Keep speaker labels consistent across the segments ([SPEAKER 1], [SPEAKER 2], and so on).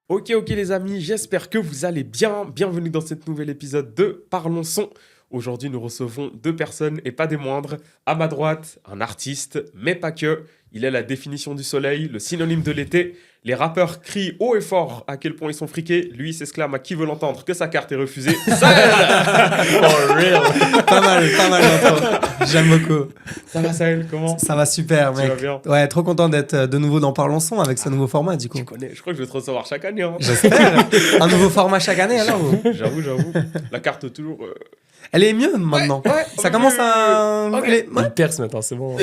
[SPEAKER 1] Ok les amis, j'espère que vous allez bien. Bienvenue dans cet nouvel épisode de Parlons Son. Aujourd'hui, nous recevons deux personnes et pas des moindres. À ma droite, un artiste, mais pas que. Il est la définition du soleil, le synonyme de l'été. Les rappeurs crient haut et fort à quel point ils sont friqués. Lui s'exclame à qui veut l'entendre que sa carte est refusée. Sahel.
[SPEAKER 2] For real. Pas mal d'entendre. J'aime beaucoup.
[SPEAKER 1] Ça va Sahel, comment?
[SPEAKER 2] Ça va super, mec.
[SPEAKER 1] Tu vas bien?
[SPEAKER 2] Ouais, trop content d'être de nouveau dans Parlons Son avec ce nouveau format, du coup.
[SPEAKER 1] Tu connais, je crois que je vais te recevoir chaque année. Hein.
[SPEAKER 2] J'espère. Un nouveau format chaque année, alors.
[SPEAKER 1] J'avoue. La carte toujours...
[SPEAKER 2] Elle est mieux maintenant.
[SPEAKER 1] Ouais,
[SPEAKER 2] ça commence à...
[SPEAKER 1] Ok.
[SPEAKER 3] Il perce maintenant, c'est bon.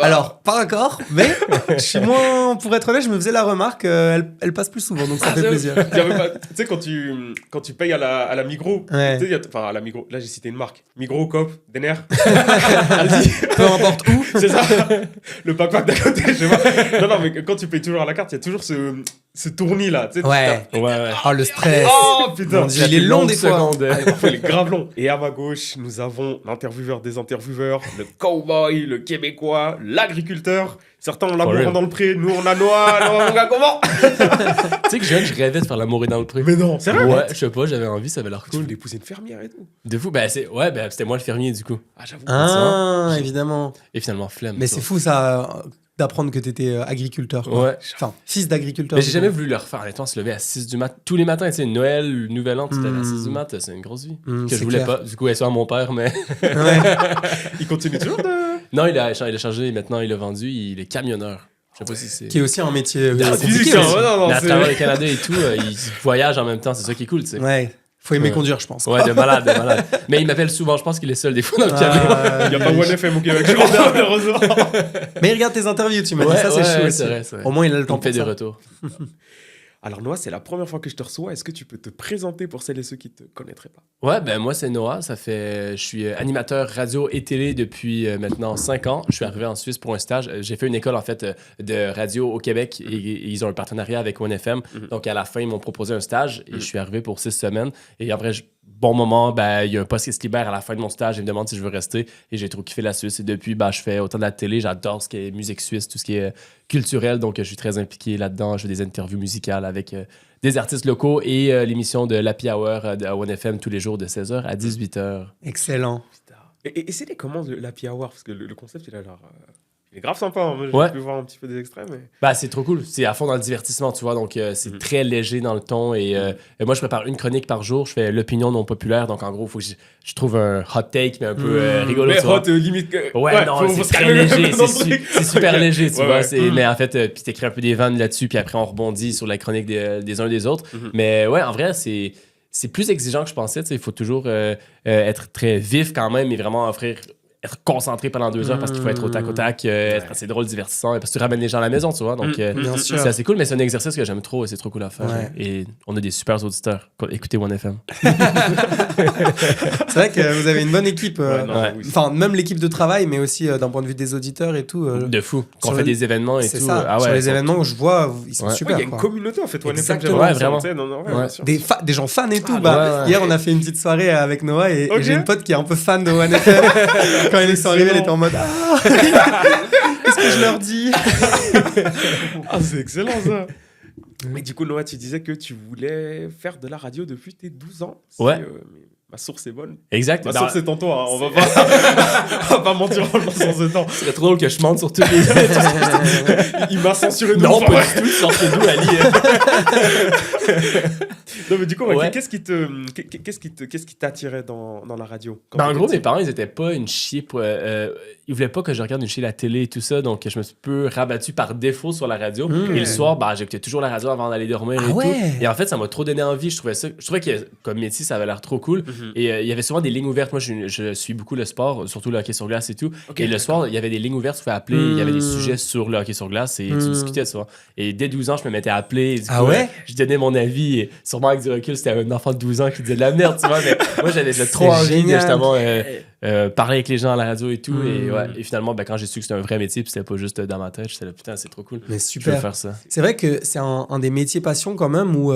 [SPEAKER 2] Alors, pas encore, mais je suis moins... Pour être honnête, je me faisais la remarque, elle passe plus souvent, donc ça fait plaisir.
[SPEAKER 1] Tu sais, quand tu payes à la Migros,
[SPEAKER 2] Ouais.
[SPEAKER 1] tu sais, enfin à la Migros, là j'ai cité une marque, Migros, Coop, Denner,
[SPEAKER 2] Peu importe où.
[SPEAKER 1] c'est ça, le pack d'à côté, je sais pas. Non, mais quand tu payes toujours à la carte, il y a toujours ce tournis là, tu sais.
[SPEAKER 2] Ouais.
[SPEAKER 3] Ouais.
[SPEAKER 2] Oh, le stress.
[SPEAKER 1] Oh putain,
[SPEAKER 2] Mon Dieu, il est long des fois.
[SPEAKER 1] Ah, parfois, il est grave long. Et à ma gauche, nous avons l'intervieweur des intervieweurs, le cowboy, le québécois, l'agriculteur. Certains ont l'amour dans le pré, nous on a Noah. Noah, mon gars, comment?
[SPEAKER 3] Tu sais que jeune, je rêvais de faire l'amour dans le pré.
[SPEAKER 1] Mais non, c'est vrai.
[SPEAKER 3] Ouais, je sais pas, j'avais envie, ça avait l'air
[SPEAKER 1] Tu
[SPEAKER 3] cool.
[SPEAKER 1] voulais épouser une fermière et tout.
[SPEAKER 3] De fou, c'était moi le fermier du coup.
[SPEAKER 1] Ah, j'avoue.
[SPEAKER 2] Ah, évidemment.
[SPEAKER 3] Et finalement, flemme.
[SPEAKER 2] Mais c'est fou, ça, d'apprendre que t'étais agriculteur. Quoi.
[SPEAKER 3] Ouais.
[SPEAKER 2] Enfin, fils d'agriculteur.
[SPEAKER 3] Mais j'ai jamais voulu le refaire. Honnêtement, se lever à 6 du mat. Tous les matins, tu sais, Noël, le Nouvel An, tu te lèves à 6 du mat, c'est une grosse vie. Que
[SPEAKER 2] c'est
[SPEAKER 3] je voulais
[SPEAKER 2] clair.
[SPEAKER 3] pas. Du coup, elle soit à mon père, mais.
[SPEAKER 2] Ouais.
[SPEAKER 1] Il continue toujours de...
[SPEAKER 3] Non, il a changé, maintenant il a vendu, il est camionneur. Je sais pas si c'est.
[SPEAKER 2] Qui est aussi un métier compliqué
[SPEAKER 1] Physicien,
[SPEAKER 2] aussi.
[SPEAKER 1] ouais, non,
[SPEAKER 3] Mais à
[SPEAKER 1] c'est...
[SPEAKER 3] travers le Canada et tout, il voyage en même temps, c'est ça qui est cool, tu sais.
[SPEAKER 2] Ouais. Faut aimer
[SPEAKER 3] Ouais.
[SPEAKER 2] conduire, je pense.
[SPEAKER 3] Ouais, de malade. Mais il m'appelle souvent, je pense qu'il est seul des fois dans le camion.
[SPEAKER 1] Il n'y a pas One FM au Québec, je crois, malheureusement.
[SPEAKER 2] Mais il regarde tes interviews, tu m'as dit.
[SPEAKER 3] Ouais,
[SPEAKER 2] Ça, c'est chou aussi.
[SPEAKER 3] c'est vrai.
[SPEAKER 2] Au moins, il a le
[SPEAKER 3] Il
[SPEAKER 2] temps
[SPEAKER 3] me fait
[SPEAKER 2] pour
[SPEAKER 3] des
[SPEAKER 2] ça.
[SPEAKER 3] retours.
[SPEAKER 1] Alors Noah, c'est la première fois que je te reçois. Est-ce que tu peux te présenter pour celles et ceux qui ne te connaîtraient pas?
[SPEAKER 3] Ouais, ben moi c'est Noah, je suis animateur radio et télé depuis maintenant 5 ans. Je suis arrivé en Suisse pour un stage. J'ai fait une école en fait de radio au Québec et ils ont un partenariat avec OneFM. Donc à la fin, ils m'ont proposé un stage et je suis arrivé pour 6 semaines. Et après, bon moment, ben il y a un poste qui se libère à la fin de mon stage. Ils me demandent si je veux rester et j'ai trop kiffé la Suisse. Et depuis, ben, je fais autant de la télé. J'adore ce qui est musique suisse, tout ce qui est culturel. Donc je suis très impliqué là-dedans. Je fais des interviews musicales avec des artistes locaux et l'émission de l'Happy Hour à OneFM tous les jours de 16h à 18h.
[SPEAKER 2] Excellent.
[SPEAKER 1] Et c'est comment l'Happy Hour? Parce que le concept, il a l'air... il est grave sympa. Hein. Moi,
[SPEAKER 3] Ouais.
[SPEAKER 1] j'ai pu voir un petit peu des extraits, mais...
[SPEAKER 3] Bah, c'est trop cool. C'est à fond dans le divertissement, tu vois. Donc, c'est très léger dans le ton. Et moi, je prépare une chronique par jour. Je fais l'opinion non populaire. Donc, en gros, il faut que je trouve un hot take, mais un peu rigolo,
[SPEAKER 1] Mais
[SPEAKER 3] tu vois.
[SPEAKER 1] hot, limite...
[SPEAKER 3] Ouais, non,
[SPEAKER 1] faut
[SPEAKER 3] c'est
[SPEAKER 1] se
[SPEAKER 3] très
[SPEAKER 1] calmer
[SPEAKER 3] léger.
[SPEAKER 1] dans le truc.
[SPEAKER 3] C'est super
[SPEAKER 1] Ok.
[SPEAKER 3] léger, tu
[SPEAKER 1] Ouais,
[SPEAKER 3] vois.
[SPEAKER 1] ouais.
[SPEAKER 3] Mais en fait, puis t'écris un peu des vannes là-dessus, puis après, on rebondit sur la chronique des uns des autres. Mais ouais, en vrai, c'est plus exigeant que je pensais. Tu sais, il faut toujours être très vif quand même et vraiment être concentré pendant 2 heures parce qu'il faut être au tac au tac, être assez drôle, divertissant, parce que tu ramènes les gens à la maison, tu vois. Donc,
[SPEAKER 2] Bien sûr.
[SPEAKER 3] c'est assez cool, mais c'est un exercice que j'aime trop et c'est trop cool à faire.
[SPEAKER 2] Ouais.
[SPEAKER 3] Et on a des super auditeurs. Écoutez OneFM.
[SPEAKER 2] C'est vrai que vous avez une bonne équipe.
[SPEAKER 1] Ouais, non,
[SPEAKER 3] Ouais.
[SPEAKER 1] oui.
[SPEAKER 2] Enfin, même l'équipe de travail, mais aussi d'un point de vue des auditeurs et tout.
[SPEAKER 3] De fou. Qu'on
[SPEAKER 2] sur
[SPEAKER 3] fait
[SPEAKER 2] le-
[SPEAKER 3] des événements et
[SPEAKER 2] C'est
[SPEAKER 3] tout.
[SPEAKER 2] ça.
[SPEAKER 3] Ah ouais,
[SPEAKER 2] Sur les événements, je vois, ils sont
[SPEAKER 3] Ouais.
[SPEAKER 1] Ouais,
[SPEAKER 2] super.
[SPEAKER 1] il y a une
[SPEAKER 2] quoi.
[SPEAKER 1] communauté, en fait. One FM,
[SPEAKER 2] Exactement.
[SPEAKER 3] Ouais, vraiment.
[SPEAKER 1] Tu sais, non, ouais,
[SPEAKER 3] Ouais.
[SPEAKER 1] bien sûr.
[SPEAKER 2] Des gens fans et tout.
[SPEAKER 1] Ah,
[SPEAKER 2] Hier, on a fait une petite soirée avec Noah et
[SPEAKER 1] Ok.
[SPEAKER 2] j'ai une pote qui est un peu fan de One FM. Quand ils sont arrivés, elle était en mode Ah qu'est-ce que je leur dis?
[SPEAKER 1] Ah, c'est excellent, ça. Mais du coup, Noah, tu disais que tu voulais faire de la radio depuis tes 12 ans.
[SPEAKER 3] Ouais.
[SPEAKER 1] Mais ma source est bonne.
[SPEAKER 3] Exact.
[SPEAKER 1] Ma
[SPEAKER 3] Bah,
[SPEAKER 1] source est en toi, hein. On va pas mentir en le sens de temps.
[SPEAKER 3] ce serait trop drôle que je mente sur toutes les.
[SPEAKER 1] Il m'a censuré de
[SPEAKER 3] Non,
[SPEAKER 1] ouf,
[SPEAKER 3] pas
[SPEAKER 1] ouais.
[SPEAKER 3] du tout. Sortez d'où, Ali?
[SPEAKER 1] Non, mais du coup, ouais,
[SPEAKER 3] Ouais.
[SPEAKER 1] qu'est-ce qui t'attirait dans la radio quand
[SPEAKER 3] Ben, en
[SPEAKER 1] t'étais
[SPEAKER 3] gros,
[SPEAKER 1] petit?
[SPEAKER 3] mes parents, ils étaient pas une chier pour. Ils voulaient pas que je regarde une chier la télé et tout ça, donc je me suis un peu rabattu par défaut sur la radio. Et le soir, ben, j'écoutais toujours la radio avant d'aller dormir et
[SPEAKER 2] Ah ouais?
[SPEAKER 3] tout. Et en fait, ça m'a trop donné envie. Je trouvais que comme métier, ça avait l'air trop cool. Et il y avait souvent des lignes ouvertes. Moi, je suis beaucoup le sport, surtout le hockey sur glace et tout.
[SPEAKER 1] Ok,
[SPEAKER 3] et le soir, il y avait des lignes ouvertes, tu pouvais appeler. Il y avait des sujets sur le hockey sur glace et tu discutais, tu vois. Et dès 12 ans, je me mettais à appeler. Et du
[SPEAKER 2] Ah
[SPEAKER 3] coup,
[SPEAKER 2] ouais?
[SPEAKER 3] je donnais mon avis. Et sûrement avec du recul, c'était un enfant de 12 ans qui disait de la merde, tu vois. Mais moi, j'avais trop
[SPEAKER 2] C'est
[SPEAKER 3] envie de
[SPEAKER 2] génial.
[SPEAKER 3] justement parler avec les gens à la radio et tout. Et finalement, quand j'ai su que c'était un vrai métier, puis c'était pas juste dans ma tête, j'étais là, putain, c'est trop cool.
[SPEAKER 2] Mais
[SPEAKER 3] Je veux
[SPEAKER 2] super.
[SPEAKER 3] faire ça.
[SPEAKER 2] C'est vrai que c'est un des métiers passion quand même où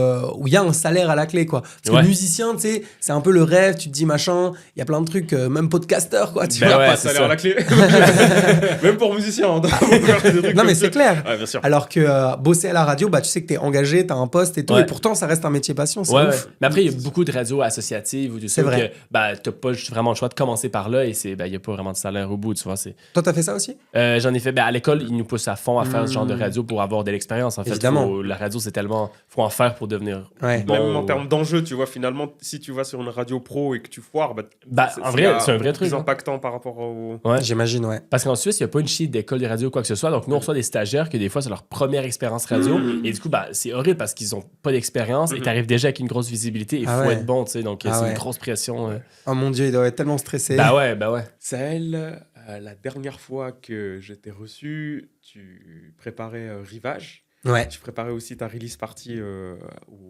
[SPEAKER 2] il y a un salaire à la clé, quoi. Parce que musicien, tu sais, c'est un peu le rêve, tu te dis machin, il y a plein de trucs, même podcasteur, quoi. Tu
[SPEAKER 3] Ben
[SPEAKER 2] vois.
[SPEAKER 3] ouais,
[SPEAKER 1] Pas
[SPEAKER 3] c'est
[SPEAKER 1] ça a l'air
[SPEAKER 3] ça.
[SPEAKER 1] à la clé. Même pour musicien. On doit faire des trucs
[SPEAKER 2] Non, mais
[SPEAKER 1] comme
[SPEAKER 2] c'est
[SPEAKER 1] ça.
[SPEAKER 2] clair.
[SPEAKER 1] Ouais, bien sûr.
[SPEAKER 2] Alors que bosser à la radio, bah, tu sais que t'es engagé, t'as un poste et tout,
[SPEAKER 3] Ouais.
[SPEAKER 2] et pourtant ça reste un métier passion, c'est
[SPEAKER 3] Ouais,
[SPEAKER 2] ouf.
[SPEAKER 3] Mais après, il y a beaucoup de radios associatives ou du
[SPEAKER 2] C'est vrai.
[SPEAKER 3] que t'as pas vraiment le choix de commencer par là et il n'y a pas vraiment de salaire au bout, tu vois.
[SPEAKER 2] Toi, t'as fait ça aussi?
[SPEAKER 3] J'en ai fait, à l'école, ils nous poussent à fond à faire ce genre de radio pour avoir de l'expérience. En fait,
[SPEAKER 2] Évidemment.
[SPEAKER 3] la radio, c'est tellement. Faut en faire pour devenir
[SPEAKER 2] Ouais.
[SPEAKER 3] bon.
[SPEAKER 1] Même en termes d'enjeux, tu vois, finalement, si tu vas sur une radio pro et que tu foires,
[SPEAKER 3] En vrai, c'est un vrai truc.
[SPEAKER 1] plus
[SPEAKER 3] Hein.
[SPEAKER 1] impactant par rapport au.
[SPEAKER 3] Ouais.
[SPEAKER 2] J'imagine, ouais.
[SPEAKER 3] Parce qu'en Suisse, il n'y a pas une chie d'école de radio ou quoi que ce soit. Donc, nous, on reçoit des stagiaires que des fois, c'est leur première expérience radio. Et du coup, c'est horrible parce qu'ils n'ont pas d'expérience et tu arrives déjà avec une grosse visibilité. Il faut être bon, tu sais. Donc, c'est une grosse pression.
[SPEAKER 2] Oh mon Dieu, il doit être tellement stressé.
[SPEAKER 3] Bah ouais.
[SPEAKER 1] Sahel, la dernière fois que je t'ai reçu, tu préparais Rivage.
[SPEAKER 2] Ouais.
[SPEAKER 1] Tu préparais aussi ta release party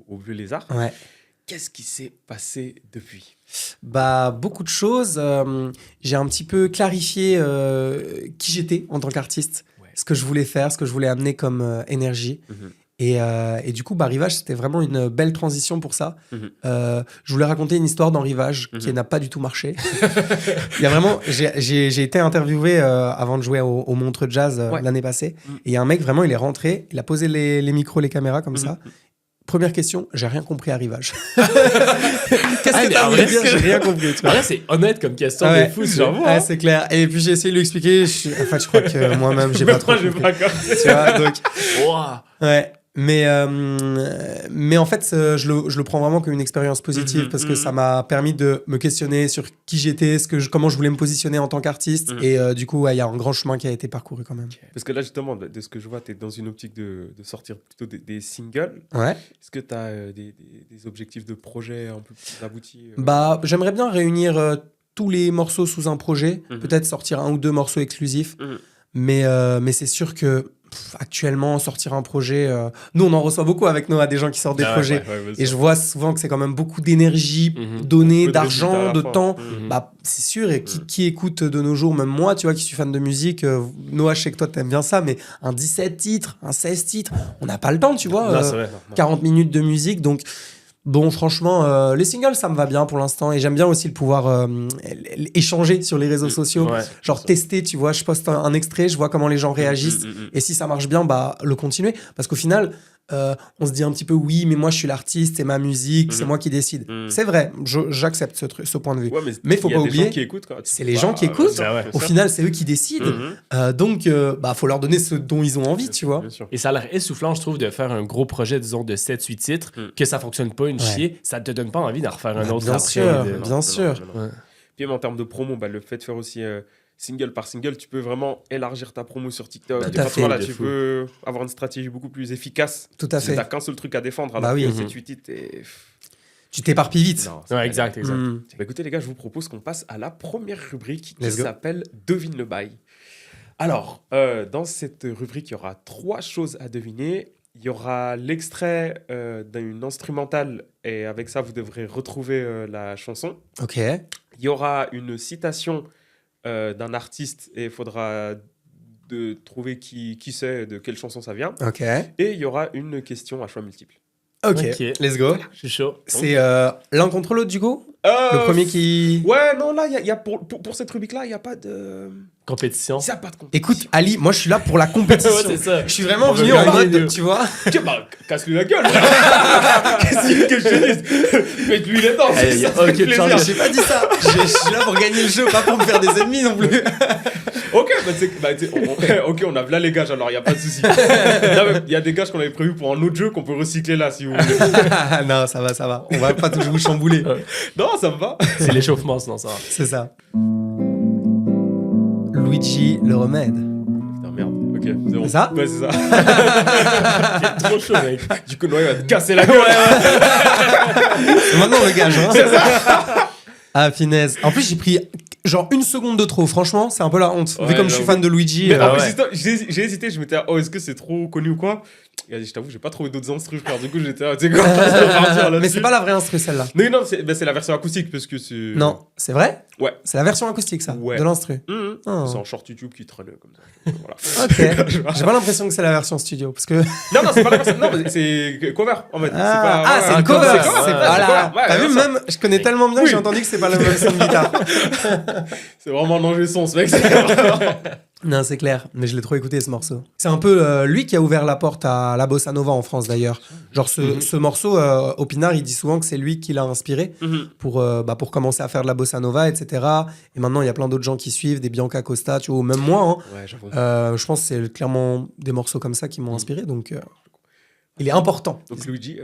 [SPEAKER 1] au Vieux Lézard.
[SPEAKER 2] Ouais.
[SPEAKER 1] Qu'est-ce qui s'est passé depuis?
[SPEAKER 2] Bah, beaucoup de choses. J'ai un petit peu clarifié qui j'étais en tant qu'artiste, ce que je voulais faire, ce que je voulais amener comme énergie. Et du coup, Rivage, c'était vraiment une belle transition pour ça. Je voulais raconter une histoire dans Rivage qui n'a pas du tout marché. Il y a vraiment, j'ai été interviewé avant de jouer au Montreux Jazz l'année passée. Et il y a un mec, vraiment, il est rentré, il a posé les micros, les caméras comme ça. Première question, j'ai rien compris à Rivage. Qu'est-ce que t'as voulu dire? J'ai rien compris. Tu vois.
[SPEAKER 3] Là, c'est honnête comme question de fou, genre.
[SPEAKER 2] Ouais, c'est clair. Et puis j'ai essayé de lui expliquer. En fait, je crois que moi-même, j'ai pas trop compris. Tu vois, donc. Ouais. Mais en fait, je le prends vraiment comme une expérience positive parce que ça m'a permis de me questionner sur qui j'étais, comment je voulais me positionner en tant qu'artiste. Et du coup, il y a un grand chemin qui a été parcouru quand même.
[SPEAKER 1] Parce que là, justement, de ce que je vois, tu es dans une optique de sortir plutôt des singles.
[SPEAKER 2] Ouais.
[SPEAKER 1] Est-ce que tu as des objectifs de projet un peu plus aboutis
[SPEAKER 2] J'aimerais bien réunir tous les morceaux sous un projet, peut-être sortir 1 ou 2 morceaux exclusifs. Mais c'est sûr que actuellement, sortir un projet... nous, on en reçoit beaucoup avec Noah, des gens qui sortent des projets. Et je vois souvent que c'est quand même beaucoup d'énergie donnée, d'argent, de temps. C'est sûr. Et qui écoute de nos jours, même moi, tu vois, qui suis fan de musique, Noah, je sais que toi, t'aimes bien ça, mais un 17 titres, un 16 titres, on n'a pas le temps, tu vois.
[SPEAKER 3] Non, c'est vrai.
[SPEAKER 2] 40 minutes de musique, donc... Bon, franchement, les singles, ça me va bien pour l'instant. Et j'aime bien aussi le pouvoir échanger sur les réseaux sociaux. Genre tester, tu vois, je poste un extrait, je vois comment les gens réagissent. Et si ça marche bien, le continuer. Parce qu'au final, on se dit un petit peu, oui, mais moi, je suis l'artiste, c'est ma musique, c'est moi qui décide. C'est vrai, j'accepte ce point de vue. Mais il faut pas oublier, c'est les gens qui écoutent. Au final, c'est eux qui décident. Donc, faut leur donner ce dont ils ont envie, tu vois.
[SPEAKER 3] Et ça a l'air essoufflant, je trouve, de faire un gros projet, disons, de 7-8 titres, que ça fonctionne pas une chier, ça te donne pas envie d'en refaire un autre.
[SPEAKER 2] Bien sûr.
[SPEAKER 1] Puis même en termes de promo, le fait de faire aussi single par single, tu peux vraiment élargir ta promo sur TikTok. Tu peux avoir une stratégie beaucoup plus efficace.
[SPEAKER 2] Tout à fait.
[SPEAKER 1] Tu n'as qu'un seul truc à défendre. Alors que 7-8 titres,
[SPEAKER 2] tu t'éparpilles vite.
[SPEAKER 3] Exact.
[SPEAKER 1] Écoutez les gars, je vous propose qu'on passe à la première rubrique qui s'appelle Devine le bail. Alors, dans cette rubrique, il y aura 3 choses à deviner. Il y aura l'extrait d'une instrumentale et avec ça, vous devrez retrouver la chanson.
[SPEAKER 2] Ok.
[SPEAKER 1] Il y aura une citation d'un artiste et il faudra trouver qui c'est, de quelle chanson ça vient.
[SPEAKER 2] Ok.
[SPEAKER 1] Et il y aura une question à choix multiples.
[SPEAKER 2] Ok, let's go.
[SPEAKER 3] Je suis chaud.
[SPEAKER 2] C'est l'un contre l'autre, du coup le premier qui...
[SPEAKER 1] Ouais, non, là, y a pour cette rubrique-là, il n'y a pas de...
[SPEAKER 3] compétition.
[SPEAKER 1] Il n'y a pas de compétition.
[SPEAKER 2] Écoute, Ali, moi, je suis là pour la compétition.
[SPEAKER 3] C'est ça.
[SPEAKER 2] Je suis vraiment venu en mode, tu vois.
[SPEAKER 1] Casse-lui la gueule. Qu'est-ce que je te dis? Mets-lui les dents.
[SPEAKER 2] J'ai pas dit ça. Je suis là pour gagner le jeu, pas pour me faire des ennemis non plus.
[SPEAKER 1] Ok, ok, on a là les gages, alors il n'y a pas de souci. Il y a des gages qu'on avait prévus pour un autre jeu qu'on peut recycler là, si vous voulez.
[SPEAKER 2] Non, ça va. On va pas toujours vous chambouler.
[SPEAKER 1] Non, ça me va.
[SPEAKER 3] C'est l'échauffement, sinon ça va.
[SPEAKER 2] C'est ça. Luigi le remède.
[SPEAKER 1] Putain, merde. Ok, c'est bon.
[SPEAKER 2] C'est ça?
[SPEAKER 1] Ouais, c'est ça.
[SPEAKER 3] C'est trop chaud, mec.
[SPEAKER 1] Du coup, Noé va te casser la gueule.
[SPEAKER 2] C'est maintenant le gage, hein. C'est ça. Ah, finesse. En plus, j'ai pris genre 1 seconde de trop. Franchement, c'est un peu la honte. Vu comme je suis fan de Luigi.
[SPEAKER 1] Mais en plus, j'ai hésité, je m'étais dit, est-ce que c'est trop connu ou quoi? Il a dit, je t'avoue, j'ai pas trouvé d'autres instruments, frère. Du coup, j'étais là, tu sais quoi, on va repartir là-dessus.
[SPEAKER 2] Mais c'est pas la vraie instru, celle-là.
[SPEAKER 1] Non, c'est la version acoustique parce que c'est.
[SPEAKER 2] Non, c'est vrai?
[SPEAKER 1] Ouais.
[SPEAKER 2] C'est la version acoustique, ça,
[SPEAKER 1] Ouais.
[SPEAKER 2] de l'instru. Oh.
[SPEAKER 1] C'est un short YouTube qui traîne comme ça. Voilà.
[SPEAKER 2] Ok. J'ai pas l'impression que c'est la version studio, parce que...
[SPEAKER 1] Non, c'est pas la version. Non, mais c'est cover en fait.
[SPEAKER 2] C'est une cover.
[SPEAKER 1] C'est cover.
[SPEAKER 2] Voilà.
[SPEAKER 1] Ouais,
[SPEAKER 2] T'as vu,
[SPEAKER 1] ça.
[SPEAKER 2] même, je connais tellement bien que j'ai entendu que c'est pas la même version de guitare.
[SPEAKER 1] C'est vraiment un ingé son, ce mec.
[SPEAKER 2] Non, c'est clair, mais je l'ai trop écouté ce morceau. C'est un peu lui qui a ouvert la porte à la bossa nova en France d'ailleurs. Genre ce morceau, Opinard, il dit souvent que c'est lui qui l'a inspiré pour commencer à faire de la bossa nova, etc. Et maintenant, il y a plein d'autres gens qui suivent, des Bianca Costa, tu vois, ou même moi. Hein.
[SPEAKER 1] Ouais, j'avoue.
[SPEAKER 2] Je pense que c'est clairement des morceaux comme ça qui m'ont inspiré, donc il est important.
[SPEAKER 1] Donc Luigi,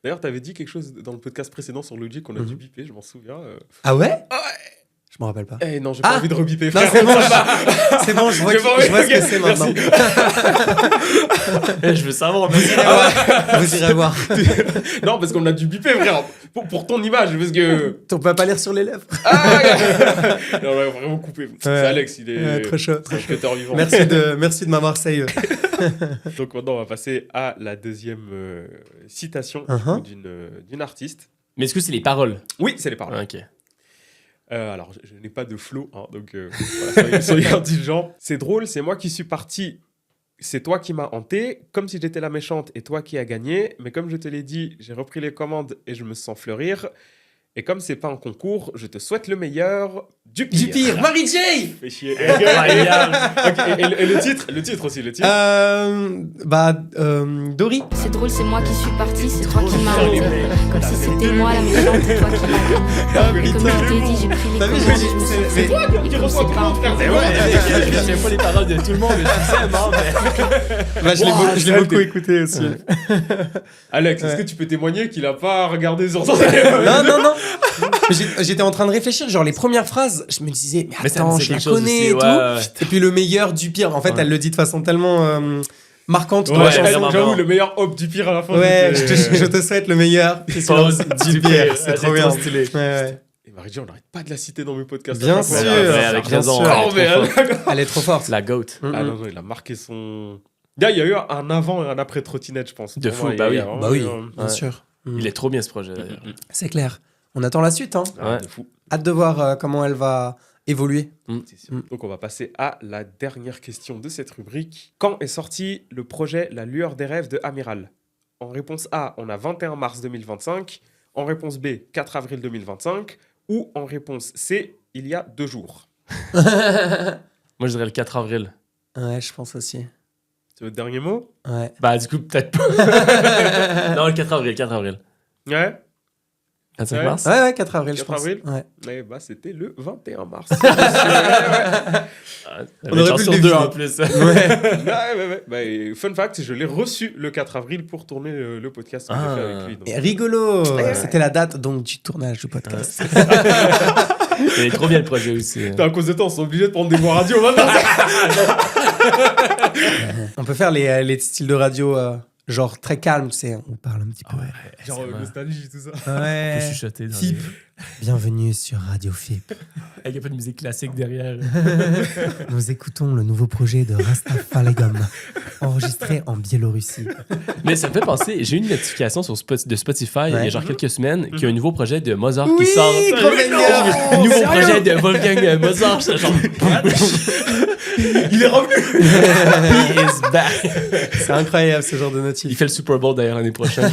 [SPEAKER 1] d'ailleurs, t'avais dit quelque chose dans le podcast précédent sur Luigi qu'on a dû biper, je m'en souviens.
[SPEAKER 2] Ah ouais?
[SPEAKER 1] Ah ouais.
[SPEAKER 2] Je me rappelle pas.
[SPEAKER 1] Eh non, j'ai pas envie de rebiper,
[SPEAKER 2] Non,
[SPEAKER 1] frère.
[SPEAKER 2] c'est bon, c'est bon, je vois, je vois ce que c'est maintenant.
[SPEAKER 3] Je veux savoir.
[SPEAKER 2] Vous irez voir.
[SPEAKER 1] Non, parce qu'on a dû biper, frère. Pour ton image, parce que.
[SPEAKER 2] On peut pas lire sur les lèvres.
[SPEAKER 1] Non, on va vraiment couper. C'est Alex, il est.
[SPEAKER 2] Très chaud.
[SPEAKER 1] Très cutter vivant.
[SPEAKER 2] Merci de m'avoir save.
[SPEAKER 1] Donc maintenant, on va passer à la deuxième citation d'une artiste.
[SPEAKER 3] Mais est-ce que c'est les paroles?
[SPEAKER 1] Oui, c'est les paroles.
[SPEAKER 3] Ah, ok.
[SPEAKER 1] Alors, je n'ai pas de flow, hein, donc voilà, soyez indulgents. C'est drôle, c'est moi qui suis parti, c'est toi qui m'as hanté, comme si j'étais la méchante et toi qui as gagné. Mais comme je te l'ai dit, j'ai repris les commandes et je me sens fleurir. Et comme c'est pas un concours, je te souhaite le meilleur du pire.
[SPEAKER 2] Du pire, Mary J.
[SPEAKER 1] Fais chier. Okay, et le titre aussi, le titre.
[SPEAKER 2] Dory.
[SPEAKER 4] C'est drôle, c'est moi qui suis parti, c'est toi qui m'as hanté. Comme si c'était moi la méchante et toi qui m'as gagné. Comme je t'ai dit, j'ai pris les commandes et je me suis
[SPEAKER 1] C'est toi qui reçois tout le monde, frère.
[SPEAKER 3] Je sais pas les paroles de tout le monde, mais je sais, non, mais...
[SPEAKER 2] Je l'ai beaucoup écouté aussi.
[SPEAKER 1] Alex, est-ce que tu peux témoigner qu'il a pas regardé sur son
[SPEAKER 2] Non. J'étais en train de réfléchir, genre les premières phrases, je me disais, mais attends, je la connais et tout. Et puis le meilleur du pire. En fait, elle le dit de façon tellement marquante.
[SPEAKER 1] J'avoue, le meilleur hop du pire à la fin.
[SPEAKER 2] Ouais, je te souhaite le meilleur du pire. C'est trop bien.
[SPEAKER 3] Stylé.
[SPEAKER 1] Et Marie-Jo, on n'arrête pas de la citer dans mes podcasts.
[SPEAKER 2] Bien sûr.
[SPEAKER 3] Avec raison.
[SPEAKER 2] Elle est trop forte.
[SPEAKER 3] La GOAT.
[SPEAKER 1] Ah non, il a marqué son... Il y a eu un avant et un après trottinette, je pense.
[SPEAKER 3] De fou, bah oui.
[SPEAKER 2] Bah oui, bien sûr.
[SPEAKER 3] Il est trop bien ce projet, d'ailleurs.
[SPEAKER 2] C'est clair. On attend la suite, hein.
[SPEAKER 1] De fou.
[SPEAKER 2] Hâte de voir comment elle va évoluer.
[SPEAKER 1] C'est sûr. Donc on va passer à la dernière question de cette rubrique. Quand est sorti le projet La lueur des rêves de Amiral? En réponse A, on a 21 mars 2025. En réponse B, 4 avril 2025. Ou en réponse C, il y a 2 jours.
[SPEAKER 3] Moi, je dirais le 4 avril.
[SPEAKER 2] Ouais, je pense aussi.
[SPEAKER 1] C'est votre dernier mot?
[SPEAKER 2] Ouais.
[SPEAKER 3] Bah, du coup, peut-être pas. Non, le 4 avril.
[SPEAKER 1] Ouais.
[SPEAKER 3] 25 mars?
[SPEAKER 2] Ouais, 4 avril,
[SPEAKER 1] 4
[SPEAKER 2] je pense.
[SPEAKER 1] avril
[SPEAKER 2] Ouais.
[SPEAKER 1] Eh bah, c'était le 21 mars.
[SPEAKER 3] On aurait pu le deviner en plus.
[SPEAKER 1] Ouais. Bah, et fun fact, je l'ai reçu le 4 avril pour tourner le podcast que j'ai fait avec lui. Donc.
[SPEAKER 2] Et rigolo. C'était la date donc du tournage du podcast.
[SPEAKER 3] Il est trop bien le projet aussi.
[SPEAKER 1] À cause de toi, on est obligé de prendre des voix radio maintenant.
[SPEAKER 2] On peut faire les styles de radio genre très calme, tu sais. On parle un petit peu.
[SPEAKER 1] Genre nostalgie, tout ça.
[SPEAKER 2] Ouais.
[SPEAKER 3] Plus chuchoter dans
[SPEAKER 2] FIP. Bienvenue sur Radio FIP.
[SPEAKER 3] Avec un peu de musique classique derrière.
[SPEAKER 2] Nous écoutons le nouveau projet de Rastafallegum, enregistré en Biélorussie.
[SPEAKER 3] Mais ça me fait penser, j'ai eu une notification de Spotify il y a genre quelques semaines qu'il y a un nouveau projet de Mozart qui sort. Un nouveau projet de Wolfgang Mozart. Genre...
[SPEAKER 1] Il est revenu.
[SPEAKER 3] He is back.
[SPEAKER 2] C'est incroyable ce genre de notif.
[SPEAKER 3] Il fait le Super Bowl d'ailleurs l'année prochaine.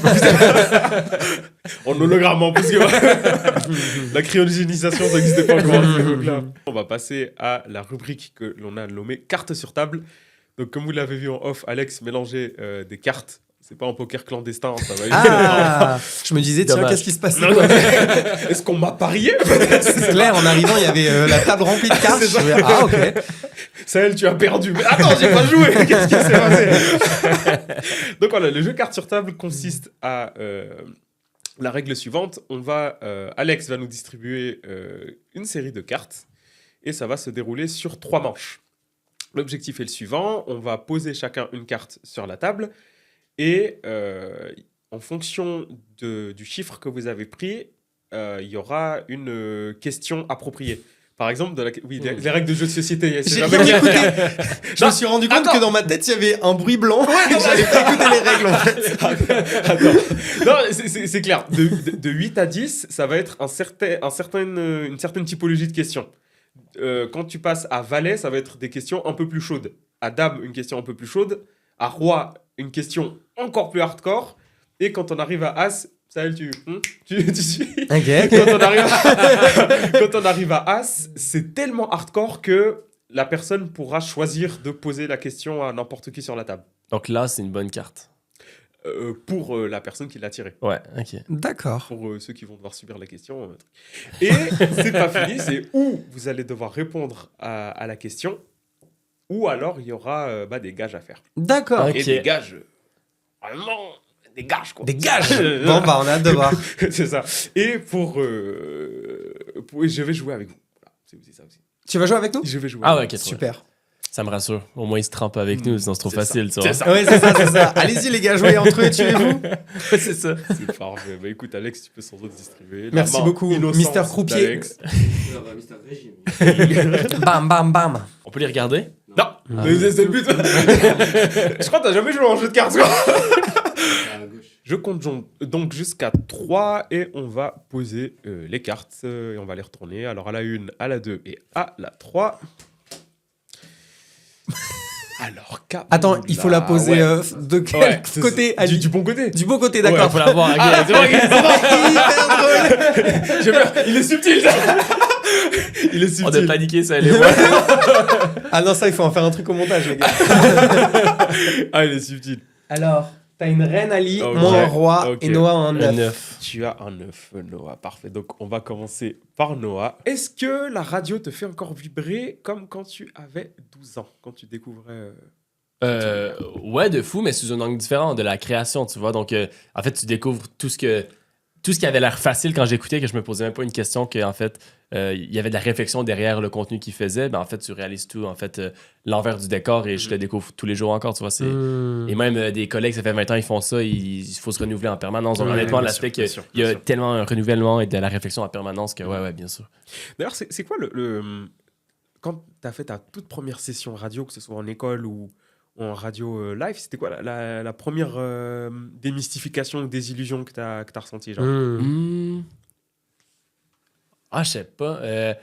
[SPEAKER 1] En hologramme en plus que la cryogénisation ça n'existait pas encore. Donc là, on va passer à la rubrique que l'on a nommée carte sur table. Donc comme vous l'avez vu en off, Alex mélangeait des cartes. C'est pas un poker clandestin, ça va.
[SPEAKER 2] Ah, je me disais, tiens,
[SPEAKER 3] Dommage.
[SPEAKER 2] qu'est-ce qui se passe?
[SPEAKER 1] Est-ce qu'on m'a parié?
[SPEAKER 2] C'est clair, en arrivant, il y avait la table remplie de cartes.
[SPEAKER 1] C'est ça.
[SPEAKER 2] Je me disais, ah, ok.
[SPEAKER 1] Sahel, tu as perdu. Mais attends, j'ai pas joué. Qu'est-ce qui s'est passé? Donc voilà, le jeu carte sur table consiste à la règle suivante. Alex va nous distribuer une série de cartes et ça va se dérouler sur 3 manches. L'objectif est le suivant. On va poser chacun une carte sur la table et en fonction du chiffre que vous avez pris, il y aura une question appropriée. Par exemple, oui, les règles de jeu de société.
[SPEAKER 2] J'ai rien écouté. Je me suis rendu compte que dans ma tête, il y avait un bruit blanc. Et que j'avais pas écouté les règles, en fait.
[SPEAKER 1] Attends. Non, c'est clair. De 8 à 10, ça va être une certaine typologie de questions. Quand tu passes à valet, ça va être des questions un peu plus chaudes. À dame, une question un peu plus chaude. À roi, une question encore plus hardcore. Et quand on arrive à as, ça, tu suis.
[SPEAKER 2] Ok.
[SPEAKER 1] Quand on arrive à as, c'est tellement hardcore que la personne pourra choisir de poser la question à n'importe qui sur la table.
[SPEAKER 3] Donc là, c'est une bonne carte.
[SPEAKER 1] Pour la personne qui l'a tiré.
[SPEAKER 3] Ouais, ok.
[SPEAKER 2] D'accord.
[SPEAKER 1] Pour ceux qui vont devoir subir la question. Et c'est pas fini, c'est où vous allez devoir répondre à la question, ou alors il y aura des gages à faire.
[SPEAKER 2] D'accord.
[SPEAKER 3] Ok.
[SPEAKER 1] Et des gages, vraiment, des gages quoi.
[SPEAKER 2] Des gages. Bon, bah, on a hâte de voir.
[SPEAKER 1] C'est ça. Et je vais jouer avec vous. Voilà, c'est aussi ça aussi.
[SPEAKER 2] Tu vas jouer avec nous?
[SPEAKER 1] Je vais jouer.
[SPEAKER 3] Ah ouais,
[SPEAKER 1] avec
[SPEAKER 3] ok.
[SPEAKER 2] Super.
[SPEAKER 3] Ça me rassure. Au moins, ils se trempent avec nous, sinon c'est trop
[SPEAKER 1] C'est
[SPEAKER 3] facile,
[SPEAKER 1] ça.
[SPEAKER 3] tu vois.
[SPEAKER 1] C'est ça.
[SPEAKER 2] Oui, c'est ça. Allez-y, les gars, jouez entre eux et tuez-vous.
[SPEAKER 3] C'est ça.
[SPEAKER 1] vous. C'est parfait. Bah écoute, Alex, tu peux sans doute distribuer. La
[SPEAKER 2] Merci
[SPEAKER 1] main
[SPEAKER 2] beaucoup,
[SPEAKER 1] innocente
[SPEAKER 2] Mister Croupier.
[SPEAKER 1] d'Alex.
[SPEAKER 2] Bam, bam, bam.
[SPEAKER 3] On peut les regarder?
[SPEAKER 1] Non, c'est le but. Je crois que t'as jamais joué en jeu de cartes, quoi. Je compte donc jusqu'à 3 et on va poser les cartes et on va les retourner. Alors à la 1, à la 2 et à la 3. Alors,
[SPEAKER 2] Attends, il faut la poser de quel côté, Ali?
[SPEAKER 1] Du bon côté.
[SPEAKER 2] Du beau côté,
[SPEAKER 3] Ouais,
[SPEAKER 2] d'accord.
[SPEAKER 3] faut la voir. ok.
[SPEAKER 1] Ah, c'est vrai qu'il est
[SPEAKER 2] Hyper drôle.
[SPEAKER 1] Il est subtil, ça. Il est
[SPEAKER 3] On a
[SPEAKER 1] subtil.
[SPEAKER 3] paniqué, ça, les voix.
[SPEAKER 2] Ah non, ça, il faut en faire un truc au montage, les gars.
[SPEAKER 1] Ah, il est subtil.
[SPEAKER 2] Alors, t'as une reine, Ali,
[SPEAKER 1] Ok.
[SPEAKER 2] moi un roi
[SPEAKER 1] Ok.
[SPEAKER 2] et Noah un
[SPEAKER 3] Un
[SPEAKER 2] 9.
[SPEAKER 3] 9.
[SPEAKER 1] Tu as un 9, Noah. Parfait. Donc, on va commencer par Noah. Est-ce que la radio te fait encore vibrer comme quand tu avais 12 ans, quand tu découvrais...
[SPEAKER 3] Ouais, de fou, mais sous un angle différent de la création, tu vois. Donc, en fait, tu découvres tout ce qui avait l'air facile quand j'écoutais, que je me posais même pas une question, qu'en fait, il y avait de la réflexion derrière le contenu qu'il faisait. Ben, en fait, tu réalises tout, en fait, l'envers du décor et je le découvre tous les jours encore, tu vois. Et même des collègues, ça fait 20 ans, ils font ça, il faut se renouveler en permanence. Donc,
[SPEAKER 1] Ouais,
[SPEAKER 3] honnêtement,
[SPEAKER 1] bien
[SPEAKER 3] l'aspect
[SPEAKER 1] sûr, bien
[SPEAKER 3] qu'il
[SPEAKER 1] sûr,
[SPEAKER 3] y a
[SPEAKER 1] bien sûr.
[SPEAKER 3] tellement un renouvellement et de la réflexion en permanence que, ouais, bien sûr.
[SPEAKER 1] D'ailleurs, c'est quoi quand tu as fait ta toute première session radio, que ce soit en école ou en radio live, c'était quoi la première démystification ou désillusion que tu as ressentie, genre
[SPEAKER 3] Ah, je sais pas. Je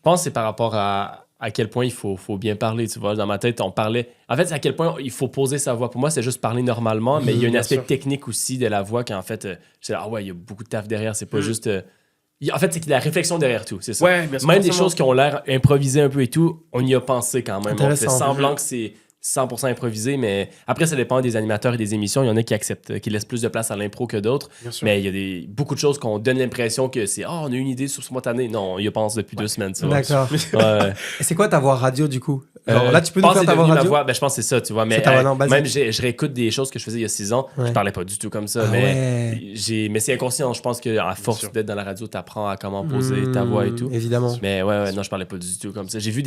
[SPEAKER 3] pense que c'est par rapport à quel point il faut bien parler, tu vois. Dans ma tête, on parlait... En fait, c'est à quel point il faut poser sa voix. Pour moi, c'est juste parler normalement, mais il y a un
[SPEAKER 1] bien
[SPEAKER 3] aspect
[SPEAKER 1] sûr.
[SPEAKER 3] technique aussi de la voix qu'en fait, ah ouais, il y a beaucoup de taf derrière. C'est pas juste... en fait, c'est qu'il y a la réflexion derrière tout, c'est ça.
[SPEAKER 1] Ouais, bien sûr.
[SPEAKER 3] Même des
[SPEAKER 1] forcément.
[SPEAKER 3] choses qui ont l'air improvisées un peu et tout, on y a pensé quand même. On fait
[SPEAKER 2] Intéressant.
[SPEAKER 3] semblant que c'est 100% improvisé, mais après, ça dépend des animateurs et des émissions. Il y en a qui acceptent, qui laissent plus de place à l'impro que d'autres.
[SPEAKER 1] Bien sûr.
[SPEAKER 3] Mais il y a beaucoup de choses qu'on donne l'impression que c'est on a une idée sur spontané. Non, on y pense depuis 2 semaines. Tu vois.
[SPEAKER 2] D'accord.
[SPEAKER 3] Ouais.
[SPEAKER 2] Et c'est quoi ta voix radio, du coup? Alors, là, tu peux nous
[SPEAKER 3] pense
[SPEAKER 2] faire
[SPEAKER 3] que
[SPEAKER 2] ta
[SPEAKER 3] c'est
[SPEAKER 2] voix
[SPEAKER 3] devenu
[SPEAKER 2] radio?
[SPEAKER 3] ma voix. Ben, je pense que c'est ça, tu vois. Mais
[SPEAKER 2] C'est ta voix, non, basique.
[SPEAKER 3] même je réécoute des choses que je faisais il y a 6 ans.
[SPEAKER 2] Ouais.
[SPEAKER 3] Je parlais pas du tout comme ça.
[SPEAKER 2] Ah
[SPEAKER 3] mais
[SPEAKER 2] ouais.
[SPEAKER 3] mais c'est inconscient. Je pense qu'à force
[SPEAKER 1] sûr.
[SPEAKER 3] d'être dans la radio, tu apprends à comment poser ta voix et tout.
[SPEAKER 2] Évidemment.
[SPEAKER 3] Mais ouais, non, je parlais pas du tout comme ça. J'ai vu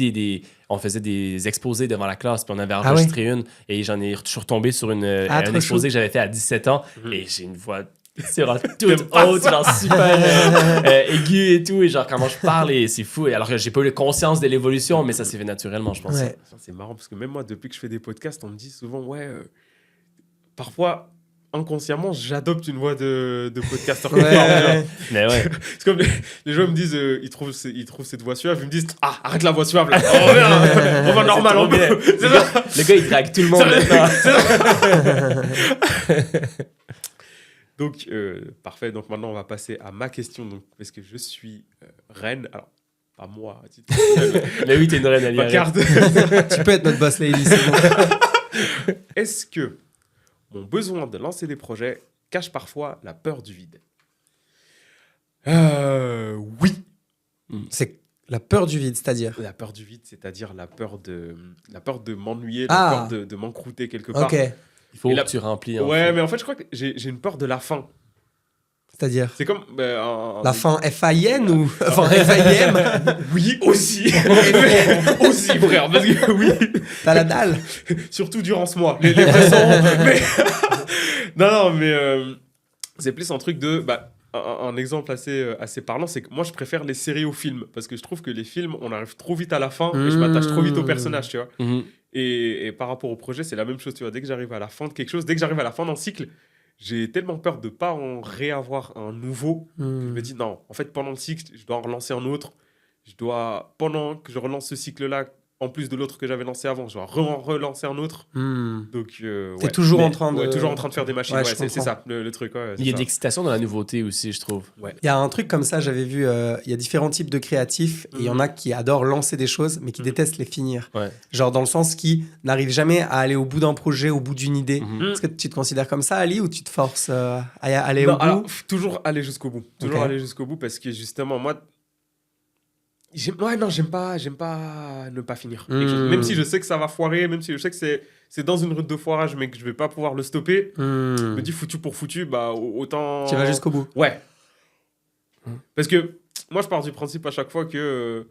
[SPEAKER 3] on faisait des exposés devant la classe, puis on avait
[SPEAKER 2] Ah
[SPEAKER 3] enregistré une, et je suis retombé sur un
[SPEAKER 2] trop
[SPEAKER 3] exposé
[SPEAKER 2] chou.
[SPEAKER 3] que j'avais fait à 17 ans, et j'ai une voix toute
[SPEAKER 1] T'aimes pas
[SPEAKER 3] haute,
[SPEAKER 1] ça?
[SPEAKER 3] genre super aiguë et tout, et genre comment je parle, et c'est fou. Et alors que j'ai pas eu conscience de l'évolution, mais ça s'est fait naturellement, je pense.
[SPEAKER 2] Ouais.
[SPEAKER 1] Ça, c'est marrant parce que même moi, depuis que je fais des podcasts, on me dit souvent, parfois, inconsciemment, j'adopte une voix de podcasteur.
[SPEAKER 2] Ouais.
[SPEAKER 3] Mais ouais.
[SPEAKER 1] C'est comme les gens me disent, ils trouvent cette voix suave, ils me disent, arrête la voix suave là. On va normal,
[SPEAKER 3] trop
[SPEAKER 1] on peut.
[SPEAKER 3] bien.
[SPEAKER 1] C'est ça.
[SPEAKER 3] Le gars, il drague tout le monde maintenant.
[SPEAKER 1] Donc, parfait. Donc maintenant, on va passer à ma question. Donc, parce que je suis reine. Alors, pas moi, à titre personnel,
[SPEAKER 3] Mais oui, t'es une reine alliée.
[SPEAKER 1] ma carte.
[SPEAKER 2] Tu peux être notre boss lady, c'est bon.
[SPEAKER 1] Est-ce que mon besoin de lancer des projets cache parfois la peur du vide? Oui.
[SPEAKER 2] C'est la peur du vide, c'est-à-dire.
[SPEAKER 1] La peur du vide, c'est-à-dire la peur de m'ennuyer,
[SPEAKER 2] Ah.
[SPEAKER 1] la peur de m'encrouter quelque part.
[SPEAKER 2] Ok.
[SPEAKER 3] Il faut
[SPEAKER 1] Et la-
[SPEAKER 3] que tu remplis. en
[SPEAKER 1] Ouais,
[SPEAKER 3] fait.
[SPEAKER 1] mais en fait, je crois que j'ai une peur de la fin.
[SPEAKER 2] C'est-à-dire.
[SPEAKER 1] C'est comme...
[SPEAKER 2] La fin F-A-I-N ou. Enfin, F-A-I-M.
[SPEAKER 1] Oui, aussi. Aussi, frère. Parce que oui,
[SPEAKER 2] T'as la dalle.
[SPEAKER 1] surtout durant ce mois. Les vrais sont... mais... non, mais c'est plus un truc de... un exemple assez parlant, c'est que moi, je préfère les séries aux films. Parce que je trouve que les films, on arrive trop vite à la fin et je m'attache trop vite au personnage, tu vois. Et par rapport au projet, c'est la même chose, tu vois. Dès que j'arrive à la fin de quelque chose, dès que j'arrive à la fin d'un cycle, j'ai tellement peur de ne pas en réavoir un nouveau. Je me dis, non, en fait, pendant le cycle, je dois en relancer un autre. Pendant que je relance ce cycle-là, en plus de l'autre que j'avais lancé avant, je dois relancer un autre. Donc,
[SPEAKER 2] t'es toujours en train de...
[SPEAKER 1] toujours en train de faire des machines.
[SPEAKER 2] Ouais,
[SPEAKER 1] c'est ça, le truc. Ouais,
[SPEAKER 3] il y a de l'excitation dans la nouveauté aussi, je trouve.
[SPEAKER 2] Il y a un truc comme ça, j'avais vu, il y a différents types de créatifs, et il y en a qui adorent lancer des choses, mais qui détestent les finir.
[SPEAKER 3] Ouais.
[SPEAKER 2] Genre dans le sens qui n'arrivent jamais à aller au bout d'un projet, au bout d'une idée. Est-ce que tu te considères comme ça, Ali, ou tu te forces à aller au bout?
[SPEAKER 1] Alors, toujours aller jusqu'au bout. Toujours aller jusqu'au bout, parce que justement, moi... j'aime pas ne pas finir quelque chose. Même si je sais que ça va foirer, même si je sais que c'est dans une route de foirage, mais que je vais pas pouvoir le stopper, je me dis foutu pour foutu, bah autant...
[SPEAKER 2] Tu vas jusqu'au bout.
[SPEAKER 1] Ouais. Parce que moi, je pars du principe à chaque fois que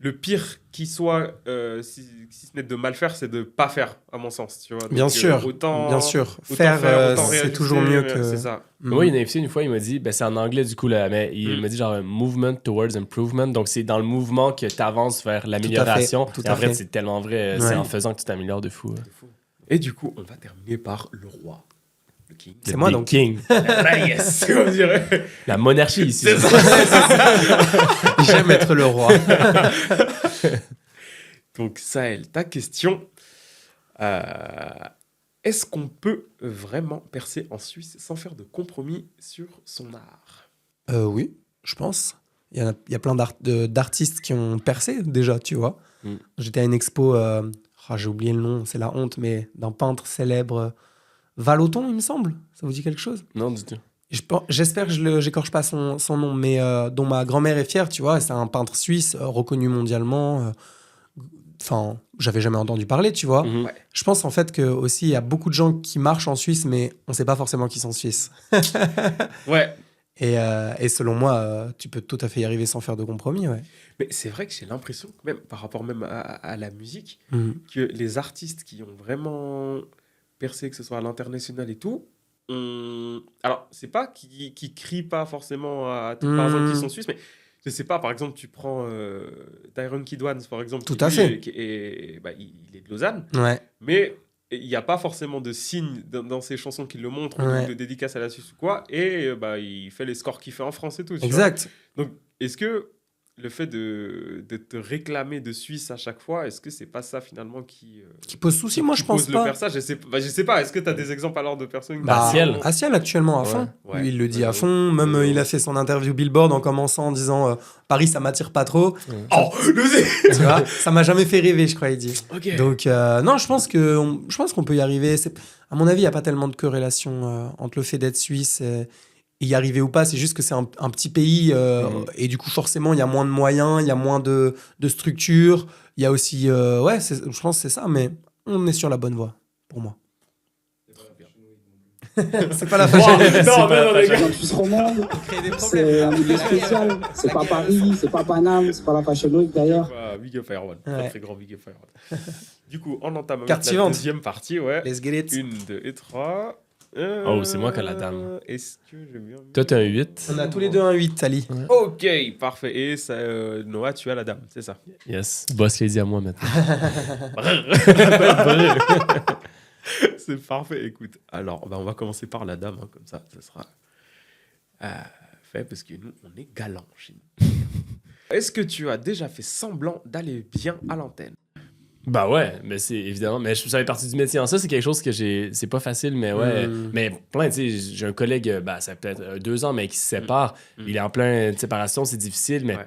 [SPEAKER 1] le pire qui soit, si ce n'est de mal faire, c'est de pas faire, à mon sens. Tu vois. Donc,
[SPEAKER 2] bien sûr. Faire, c'est toujours mieux que...
[SPEAKER 1] C'est ça.
[SPEAKER 3] Moi, il y a un invité une fois, il m'a dit, c'est en anglais du coup, là, mais il m'a dit genre movement towards improvement. Donc, c'est dans le mouvement que tu avances vers l'amélioration.
[SPEAKER 2] Tout
[SPEAKER 3] Et
[SPEAKER 2] à
[SPEAKER 3] en vrai,
[SPEAKER 2] fait.
[SPEAKER 3] c'est tellement vrai. C'est en faisant que tu t'améliores de fou.
[SPEAKER 1] Et du coup, on va terminer par le roi. Le king.
[SPEAKER 2] C'est moi,
[SPEAKER 3] Big
[SPEAKER 2] donc.
[SPEAKER 3] King.
[SPEAKER 1] Yes, on dirait.
[SPEAKER 3] La monarchie ici.
[SPEAKER 1] C'est ça.
[SPEAKER 2] J'aime être le roi.
[SPEAKER 1] Donc, Sahel, ta question. Est-ce qu'on peut vraiment percer en Suisse sans faire de compromis sur son art?
[SPEAKER 2] Oui, je pense. Il y a plein d'artistes qui ont percé déjà, tu vois. J'étais à une expo, j'ai oublié le nom, c'est la honte, mais d'un peintre célèbre, Vallotton, il me semble. Ça vous dit quelque chose?
[SPEAKER 3] Non, du tout.
[SPEAKER 2] J'espère que je n'écorche pas son nom, mais dont ma grand-mère est fière, tu vois. C'est un peintre suisse reconnu mondialement. Enfin, j'avais jamais entendu parler, tu vois.
[SPEAKER 1] Ouais.
[SPEAKER 2] Je pense en fait que aussi il y a beaucoup de gens qui marchent en Suisse, mais on sait pas forcément qu'ils sont suisses.
[SPEAKER 1] Ouais.
[SPEAKER 2] Et selon moi, tu peux tout à fait y arriver sans faire de compromis, ouais.
[SPEAKER 1] Mais c'est vrai que j'ai l'impression, que même par rapport même à la musique, que les artistes qui ont vraiment percé, que ce soit à l'international et tout, alors c'est pas qui crient pas forcément à tout, par exemple, qui sont suisses, mais je sais pas, par exemple, tu prends Tyron Kidwans, par exemple.
[SPEAKER 2] Tout à fait.
[SPEAKER 1] Il est de Lausanne,
[SPEAKER 2] Ouais.
[SPEAKER 1] mais il n'y a pas forcément de signes dans ses chansons qui le montrent,
[SPEAKER 2] Ouais.
[SPEAKER 1] ou de dédicace à la Suisse ou quoi, et il fait les scores qu'il fait en France et tout. tu
[SPEAKER 2] Exact.
[SPEAKER 1] vois. Donc, est-ce que le fait de te réclamer de Suisse à chaque fois, est-ce que c'est pas ça finalement qui
[SPEAKER 2] pose souci, moi je pense
[SPEAKER 1] pose
[SPEAKER 2] pas.
[SPEAKER 1] le faire ça? Je sais pas. Est-ce que tu as des exemples alors de personnes
[SPEAKER 3] Ciel
[SPEAKER 2] actuellement à fond.
[SPEAKER 1] Ouais.
[SPEAKER 2] Lui, il le dit à fond. Même il a fait son interview Billboard en commençant en disant Paris, ça m'attire pas trop.
[SPEAKER 1] Oh,
[SPEAKER 2] Tu vois, ça m'a jamais fait rêver, je crois, il dit.
[SPEAKER 1] Ok.
[SPEAKER 2] Donc, non, je pense qu'on peut y arriver. À mon avis, il n'y a pas tellement de corrélation entre le fait d'être suisse et y arriver ou pas. C'est juste que c'est un petit pays et du coup, forcément, il y a moins de moyens, il y a moins de structure. Il y a aussi... je pense que c'est ça, mais on est sur la bonne voie, pour moi. C'est pas la fashion.
[SPEAKER 1] Non, les gars.
[SPEAKER 5] La Suisse romande, c'est un milieu spécial. C'est pas Paris, c'est pas Paname, c'est pas la Fashion Week d'ailleurs.
[SPEAKER 1] Big up Fire One.
[SPEAKER 2] Ouais.
[SPEAKER 1] Très grand Big up Fire One. Du coup, on entame
[SPEAKER 2] Carte
[SPEAKER 1] avec la
[SPEAKER 2] suivante.
[SPEAKER 1] deuxième partie. Ouais.
[SPEAKER 2] Let's get it.
[SPEAKER 1] 1, 2 et 3.
[SPEAKER 3] Oh, c'est moi qui ai la dame.
[SPEAKER 1] Est-ce que j'ai bien mis...
[SPEAKER 3] Toi, t'as un 8.
[SPEAKER 2] On a tous les deux un 8, Ali.
[SPEAKER 1] Ok, parfait. Et ça, Noah, tu as la dame, c'est ça.
[SPEAKER 3] Yes. Boss lady à moi maintenant.
[SPEAKER 1] C'est parfait. Écoute, alors, on va commencer par la dame, comme ça sera fait, parce que nous, on est galants chez nous. Est-ce que tu as déjà fait semblant d'aller bien à l'antenne?
[SPEAKER 3] Bah ouais, mais c'est évidemment. Mais ça fait partie du métier. En ça, c'est quelque chose que c'est pas facile, mais ouais. Mais plein, tu sais, j'ai un collègue, ça fait peut-être 2 ans, mais qui se sépare. Il est en plein de séparation, c'est difficile, mais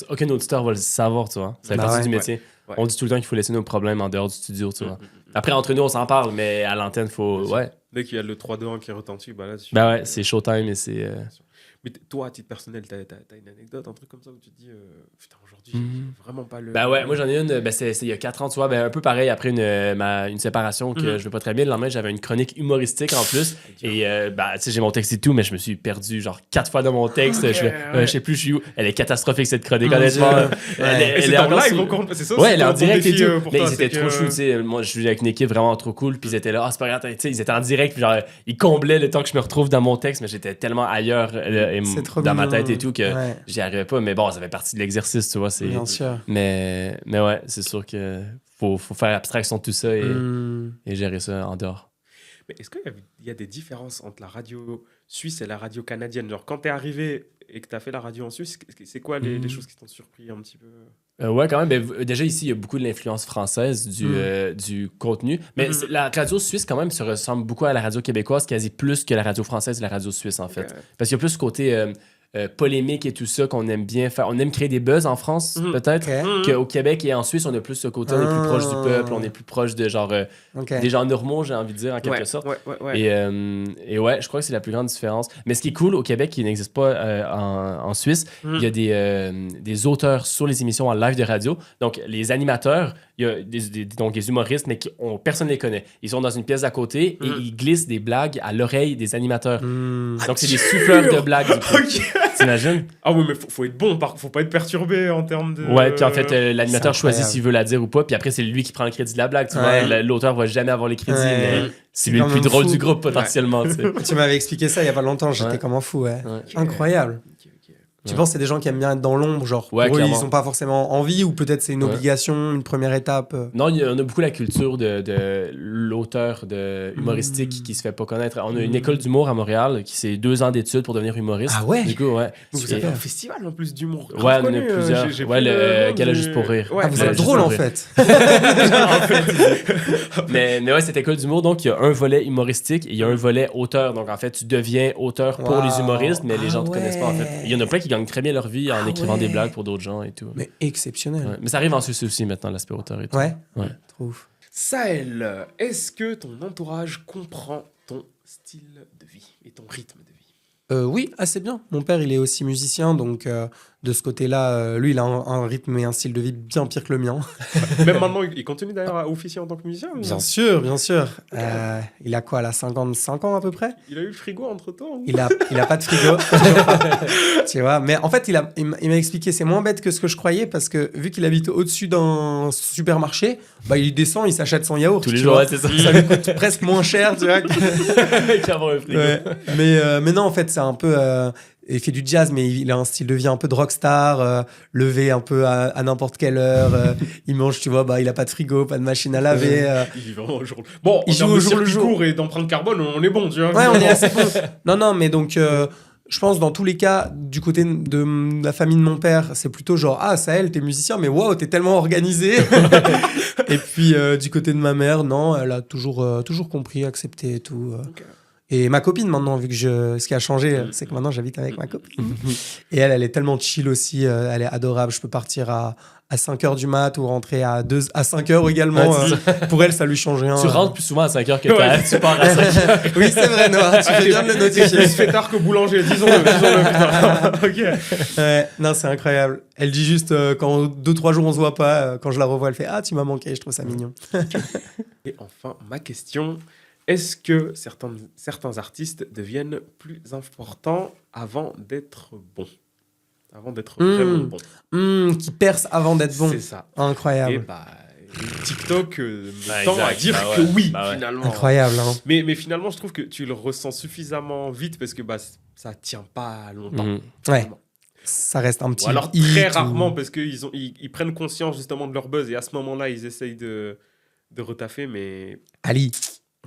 [SPEAKER 3] aucun auditeur va le savoir, tu vois. Ça fait partie du métier.
[SPEAKER 1] Ouais.
[SPEAKER 3] On dit tout le temps qu'il faut laisser nos problèmes en dehors du studio, tu vois. Après, entre nous, on s'en parle, mais à l'antenne, faut. Ouais.
[SPEAKER 1] Dès qu'il y a le 3-2-1 qui retentit, bah là,
[SPEAKER 3] Bah ouais, c'est showtime et c'est.
[SPEAKER 1] Mais toi, à titre personnel, t'as une anecdote, un truc comme ça où tu te dis, putain, aujourd'hui, j'ai vraiment pas le.
[SPEAKER 3] Ben ouais, moi j'en ai une, c'est il y a 4 ans, tu vois, un peu pareil après une séparation que je vais pas très bien. Le lendemain, j'avais une chronique humoristique en plus. Et tu sais, j'ai mon texte et tout, mais je me suis perdu genre 4 fois dans mon texte. Je sais plus, je suis où. Elle est catastrophique cette chronique, honnêtement.
[SPEAKER 1] Elle est en live encore, c'est ça?
[SPEAKER 3] Ouais, elle est en direct et tout.
[SPEAKER 1] Pour
[SPEAKER 3] Mais
[SPEAKER 1] toi,
[SPEAKER 3] ils étaient trop chou, tu sais. Moi, je suis avec une équipe vraiment trop cool, puis ils étaient là, c'est pas grave, tu sais, ils étaient en direct, puis genre, ils comblaient le temps que je me retrouve dans mon texte, mais j'étais tellement ailleurs et
[SPEAKER 2] C'est trop
[SPEAKER 3] dans ma
[SPEAKER 2] mignon.
[SPEAKER 3] tête et tout que
[SPEAKER 2] Ouais.
[SPEAKER 3] j'y arrivais pas. Mais bon, ça fait partie de l'exercice, tu vois.
[SPEAKER 2] Bien sûr.
[SPEAKER 3] Mais ouais, c'est sûr que faut faire abstraction de tout ça et
[SPEAKER 2] Hmm.
[SPEAKER 3] gérer ça en dehors.
[SPEAKER 1] Mais est-ce qu'il y a des différences entre la radio suisse et la radio canadienne? Genre, quand t'es arrivé et que t'as fait la radio en Suisse, c'est quoi les choses qui t'ont surpris un petit peu?
[SPEAKER 3] Ouais, quand même. Déjà, ici, il y a beaucoup de l'influence française du contenu. Mais la radio suisse, quand même, se ressemble beaucoup à la radio québécoise, quasi plus que la radio française et la radio suisse, en fait. Parce qu'il y a plus ce côté polémique et tout ça qu'on aime bien faire. On aime créer des buzz en France, peut-être, qu'au Québec et en Suisse, on a plus ce côté, on est plus proche du peuple, on est plus proche de genre des gens normaux, j'ai envie de dire, en quelque sorte.
[SPEAKER 1] Ouais.
[SPEAKER 3] Et ouais, je crois que c'est la plus grande différence. Mais ce qui est cool au Québec, qui n'existe pas en Suisse, il y a des auteurs sur les émissions en live de radio. Donc, les animateurs, il y a donc des humoristes, mais personne ne les connaît. Ils sont dans une pièce d'à côté et ils glissent des blagues à l'oreille des animateurs. Donc, c'est des souffleurs de blagues, du coup. T'imagines?
[SPEAKER 1] Ah oui, mais faut être bon, faut pas être perturbé en termes de...
[SPEAKER 3] Ouais, puis en fait, l'animateur choisit
[SPEAKER 2] incroyable.
[SPEAKER 3] s'il veut la dire ou pas, puis après, c'est lui qui prend le crédit de la blague, tu
[SPEAKER 2] Ouais.
[SPEAKER 3] vois. L'auteur va jamais avoir les crédits,
[SPEAKER 2] Ouais.
[SPEAKER 3] mais c'est lui le
[SPEAKER 2] quand
[SPEAKER 3] plus
[SPEAKER 2] même
[SPEAKER 3] drôle
[SPEAKER 2] fou.
[SPEAKER 3] du groupe, potentiellement, tu sais.
[SPEAKER 2] Tu m'avais expliqué ça il y a pas longtemps, j'étais
[SPEAKER 3] Ouais.
[SPEAKER 2] comme un fou, ouais.
[SPEAKER 3] Ouais.
[SPEAKER 2] Incroyable. Tu penses que c'est des gens qui aiment bien être dans l'ombre, genre
[SPEAKER 3] Ouais,
[SPEAKER 2] pour eux,
[SPEAKER 3] clairement.
[SPEAKER 2] ils sont pas forcément envie ou peut-être c'est une
[SPEAKER 3] Ouais.
[SPEAKER 2] obligation, une première étape.
[SPEAKER 3] Non, on a beaucoup la culture de l'auteur humoristique qui se fait pas connaître. On a une école d'humour à Montréal qui c'est 2 ans d'études pour devenir humoriste.
[SPEAKER 2] Ah ouais?
[SPEAKER 3] Du coup, ouais.
[SPEAKER 1] Vous avez un festival en plus d'humour.
[SPEAKER 3] Ouais, on en a
[SPEAKER 1] Connu,
[SPEAKER 3] plusieurs.
[SPEAKER 1] j'ai
[SPEAKER 3] Ouais,
[SPEAKER 1] plus le nom
[SPEAKER 3] Gala
[SPEAKER 1] du-
[SPEAKER 3] juste pour rire.
[SPEAKER 1] Ouais,
[SPEAKER 2] Ah, vous
[SPEAKER 3] Gala
[SPEAKER 2] êtes
[SPEAKER 3] juste
[SPEAKER 2] drôle
[SPEAKER 3] pour
[SPEAKER 2] en
[SPEAKER 3] rire.
[SPEAKER 2] fait.
[SPEAKER 3] mais ouais, cette école d'humour, donc, il y a un volet humoristique et il y a un volet auteur. Donc, en fait, tu deviens auteur pour
[SPEAKER 2] Wow.
[SPEAKER 3] les humoristes, mais les gens
[SPEAKER 2] Ah
[SPEAKER 3] te connaissent pas, en fait.
[SPEAKER 2] ouais.
[SPEAKER 3] Il y en a plein qui gagnent très bien leur vie en
[SPEAKER 2] Ah
[SPEAKER 3] écrivant des
[SPEAKER 2] ouais.
[SPEAKER 3] blagues pour d'autres gens et tout.
[SPEAKER 2] Mais exceptionnel.
[SPEAKER 3] Ouais. Mais ça arrive en Suisse aussi maintenant, l'aspect auteur et tout.
[SPEAKER 2] Ouais.
[SPEAKER 3] Ouais.
[SPEAKER 2] Trop ouf.
[SPEAKER 1] Sahel, est-ce que ton entourage comprend ton style de vie et ton rythme de vie?
[SPEAKER 2] Oui, assez bien. Mon père, il est aussi musicien, donc de ce côté-là, lui, il a un rythme et un style de vie bien pire que le mien.
[SPEAKER 1] Même maintenant, il continue d'ailleurs à officier en tant que musicien? ou-
[SPEAKER 2] Bien sûr, bien sûr. Il a quoi, là, 55 ans à peu près?
[SPEAKER 1] Il a eu le frigo entre-temps?
[SPEAKER 2] Il a pas de frigo. Tu vois, mais en fait, il m'a expliqué, c'est moins bête que ce que je croyais parce que vu qu'il habite au-dessus d'un supermarché, bah, il descend, il s'achète son yaourt.
[SPEAKER 3] Tous les
[SPEAKER 2] tu
[SPEAKER 3] jours,
[SPEAKER 2] vois.
[SPEAKER 3] ouais, c'est ça.
[SPEAKER 2] Ça lui coûte presque moins cher, tu vois.
[SPEAKER 3] Qu'avoir un frigo.
[SPEAKER 2] Ouais. Mais non, en fait, c'est un peu. Il fait du jazz, mais il a un style de vie un peu de rockstar, levé un peu à n'importe quelle heure. Il mange, tu vois, bah, il a pas de frigo, pas de machine à laver.
[SPEAKER 1] Il vit vraiment au jour. Bon,
[SPEAKER 2] Il
[SPEAKER 1] en termes
[SPEAKER 2] joue au
[SPEAKER 1] de
[SPEAKER 2] jour le
[SPEAKER 1] circuit
[SPEAKER 2] jour.
[SPEAKER 1] court et d'empreinte carbone, on est bon, tu vois.
[SPEAKER 2] Ouais, on est assez bon. Non, mais donc, je pense dans tous les cas, du côté de la famille de mon père, c'est plutôt genre, ah, Sahel, t'es musicien, mais waouh, t'es tellement organisé. Et puis, du côté de ma mère, non, elle a toujours compris, accepté et tout.
[SPEAKER 1] Ok.
[SPEAKER 2] Et ma copine maintenant, vu que ce qui a changé, c'est que maintenant j'habite avec ma copine. Et elle est tellement chill aussi, elle est adorable. Je peux partir à 5h du mat ou rentrer à 5h également.
[SPEAKER 3] Ouais, c'est
[SPEAKER 2] Pour elle, ça lui change rien.
[SPEAKER 3] Tu rentres plus souvent à 5 heures que
[SPEAKER 1] Ouais.
[SPEAKER 3] tu pars à 5 heures.
[SPEAKER 2] Oui, c'est vrai, Noah, tu fais bien de le
[SPEAKER 1] Il
[SPEAKER 2] notifier.
[SPEAKER 1] se fait tard qu'au boulanger, disons-le. Putain. Ok.
[SPEAKER 2] Ouais, non, c'est incroyable. Elle dit juste quand 2-3 jours on se voit pas, quand je la revois, elle fait ah, tu m'as manqué, je trouve ça mignon.
[SPEAKER 1] Et enfin, ma question, est-ce que certains artistes deviennent plus importants avant d'être bons? Avant d'être vraiment bons.
[SPEAKER 2] Qui perce avant d'être bon.
[SPEAKER 1] C'est ça.
[SPEAKER 2] Incroyable.
[SPEAKER 1] Et bah, TikTok me
[SPEAKER 3] Ouais,
[SPEAKER 1] tend à
[SPEAKER 3] exact.
[SPEAKER 1] dire
[SPEAKER 3] Bah
[SPEAKER 1] que
[SPEAKER 3] ouais.
[SPEAKER 1] oui,
[SPEAKER 3] Bah ouais.
[SPEAKER 1] finalement.
[SPEAKER 2] Incroyable, hein.
[SPEAKER 1] Mais finalement, je trouve que tu le ressens suffisamment vite parce que bah, ça tient pas longtemps.
[SPEAKER 3] Mhm.
[SPEAKER 2] Ouais.
[SPEAKER 1] Finalement.
[SPEAKER 2] Ça reste un petit
[SPEAKER 1] Ou alors
[SPEAKER 2] hit
[SPEAKER 1] très
[SPEAKER 2] ou-
[SPEAKER 1] rarement parce qu'ils prennent conscience justement de leur buzz et à ce moment-là, ils essayent de retaffer, mais...
[SPEAKER 2] Ali,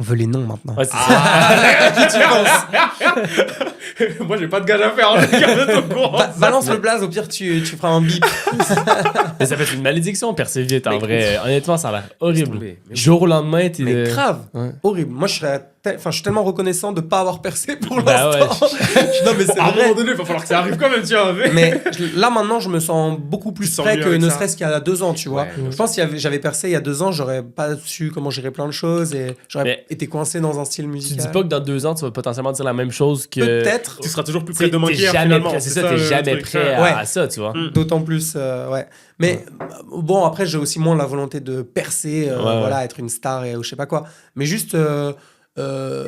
[SPEAKER 2] on veut les noms maintenant.
[SPEAKER 3] Ouais, c'est ça.
[SPEAKER 1] Qui tu penses? Moi, j'ai pas de gage à faire en tout cas, de ton courant.
[SPEAKER 2] Balance le blaze, au pire tu feras un bip.
[SPEAKER 3] Mais ça peut être une malédiction, percer vite, en
[SPEAKER 1] Mais
[SPEAKER 3] vrai. Honnêtement, ça a l'air horrible.
[SPEAKER 1] Mais
[SPEAKER 3] Jour au lendemain, t'es...
[SPEAKER 2] Mais grave,
[SPEAKER 3] Ouais.
[SPEAKER 2] horrible. Moi je suis tellement reconnaissant de pas avoir percé pour
[SPEAKER 3] Bah
[SPEAKER 2] l'instant. Non mais c'est
[SPEAKER 1] à un
[SPEAKER 2] vrai.
[SPEAKER 1] moment donné, il va falloir que ça arrive quand même, tu vois.
[SPEAKER 2] Mais là maintenant je me sens beaucoup plus
[SPEAKER 1] Tu te sens
[SPEAKER 2] prêt
[SPEAKER 1] mieux
[SPEAKER 2] que
[SPEAKER 1] avec
[SPEAKER 2] ne
[SPEAKER 1] ça.
[SPEAKER 2] serait-ce qu'il y a 2 ans, tu vois.
[SPEAKER 1] Ouais, bien
[SPEAKER 2] Je pense que j'avais percé il y a 2 ans, j'aurais pas su comment gérer plein de choses et j'aurais
[SPEAKER 3] Mais
[SPEAKER 2] été coincé dans un style
[SPEAKER 3] Tu
[SPEAKER 2] musical.
[SPEAKER 3] dis pas que dans 2 ans, tu vas potentiellement dire la même chose que...
[SPEAKER 2] Peut-être.
[SPEAKER 1] Tu seras toujours plus
[SPEAKER 3] T'sais,
[SPEAKER 1] près de demain
[SPEAKER 3] t'es
[SPEAKER 1] qu'hier,
[SPEAKER 3] jamais
[SPEAKER 1] finalement.
[SPEAKER 3] prêt, c'est ça, t'es
[SPEAKER 1] le
[SPEAKER 3] jamais
[SPEAKER 1] truc.
[SPEAKER 3] prêt
[SPEAKER 2] Ouais.
[SPEAKER 3] à ça, tu vois.
[SPEAKER 2] D'autant plus, ouais. Mais bon, après, j'ai aussi moins la volonté de percer,
[SPEAKER 3] Ouais,
[SPEAKER 2] voilà, être une star et ou je sais pas quoi. Mais juste,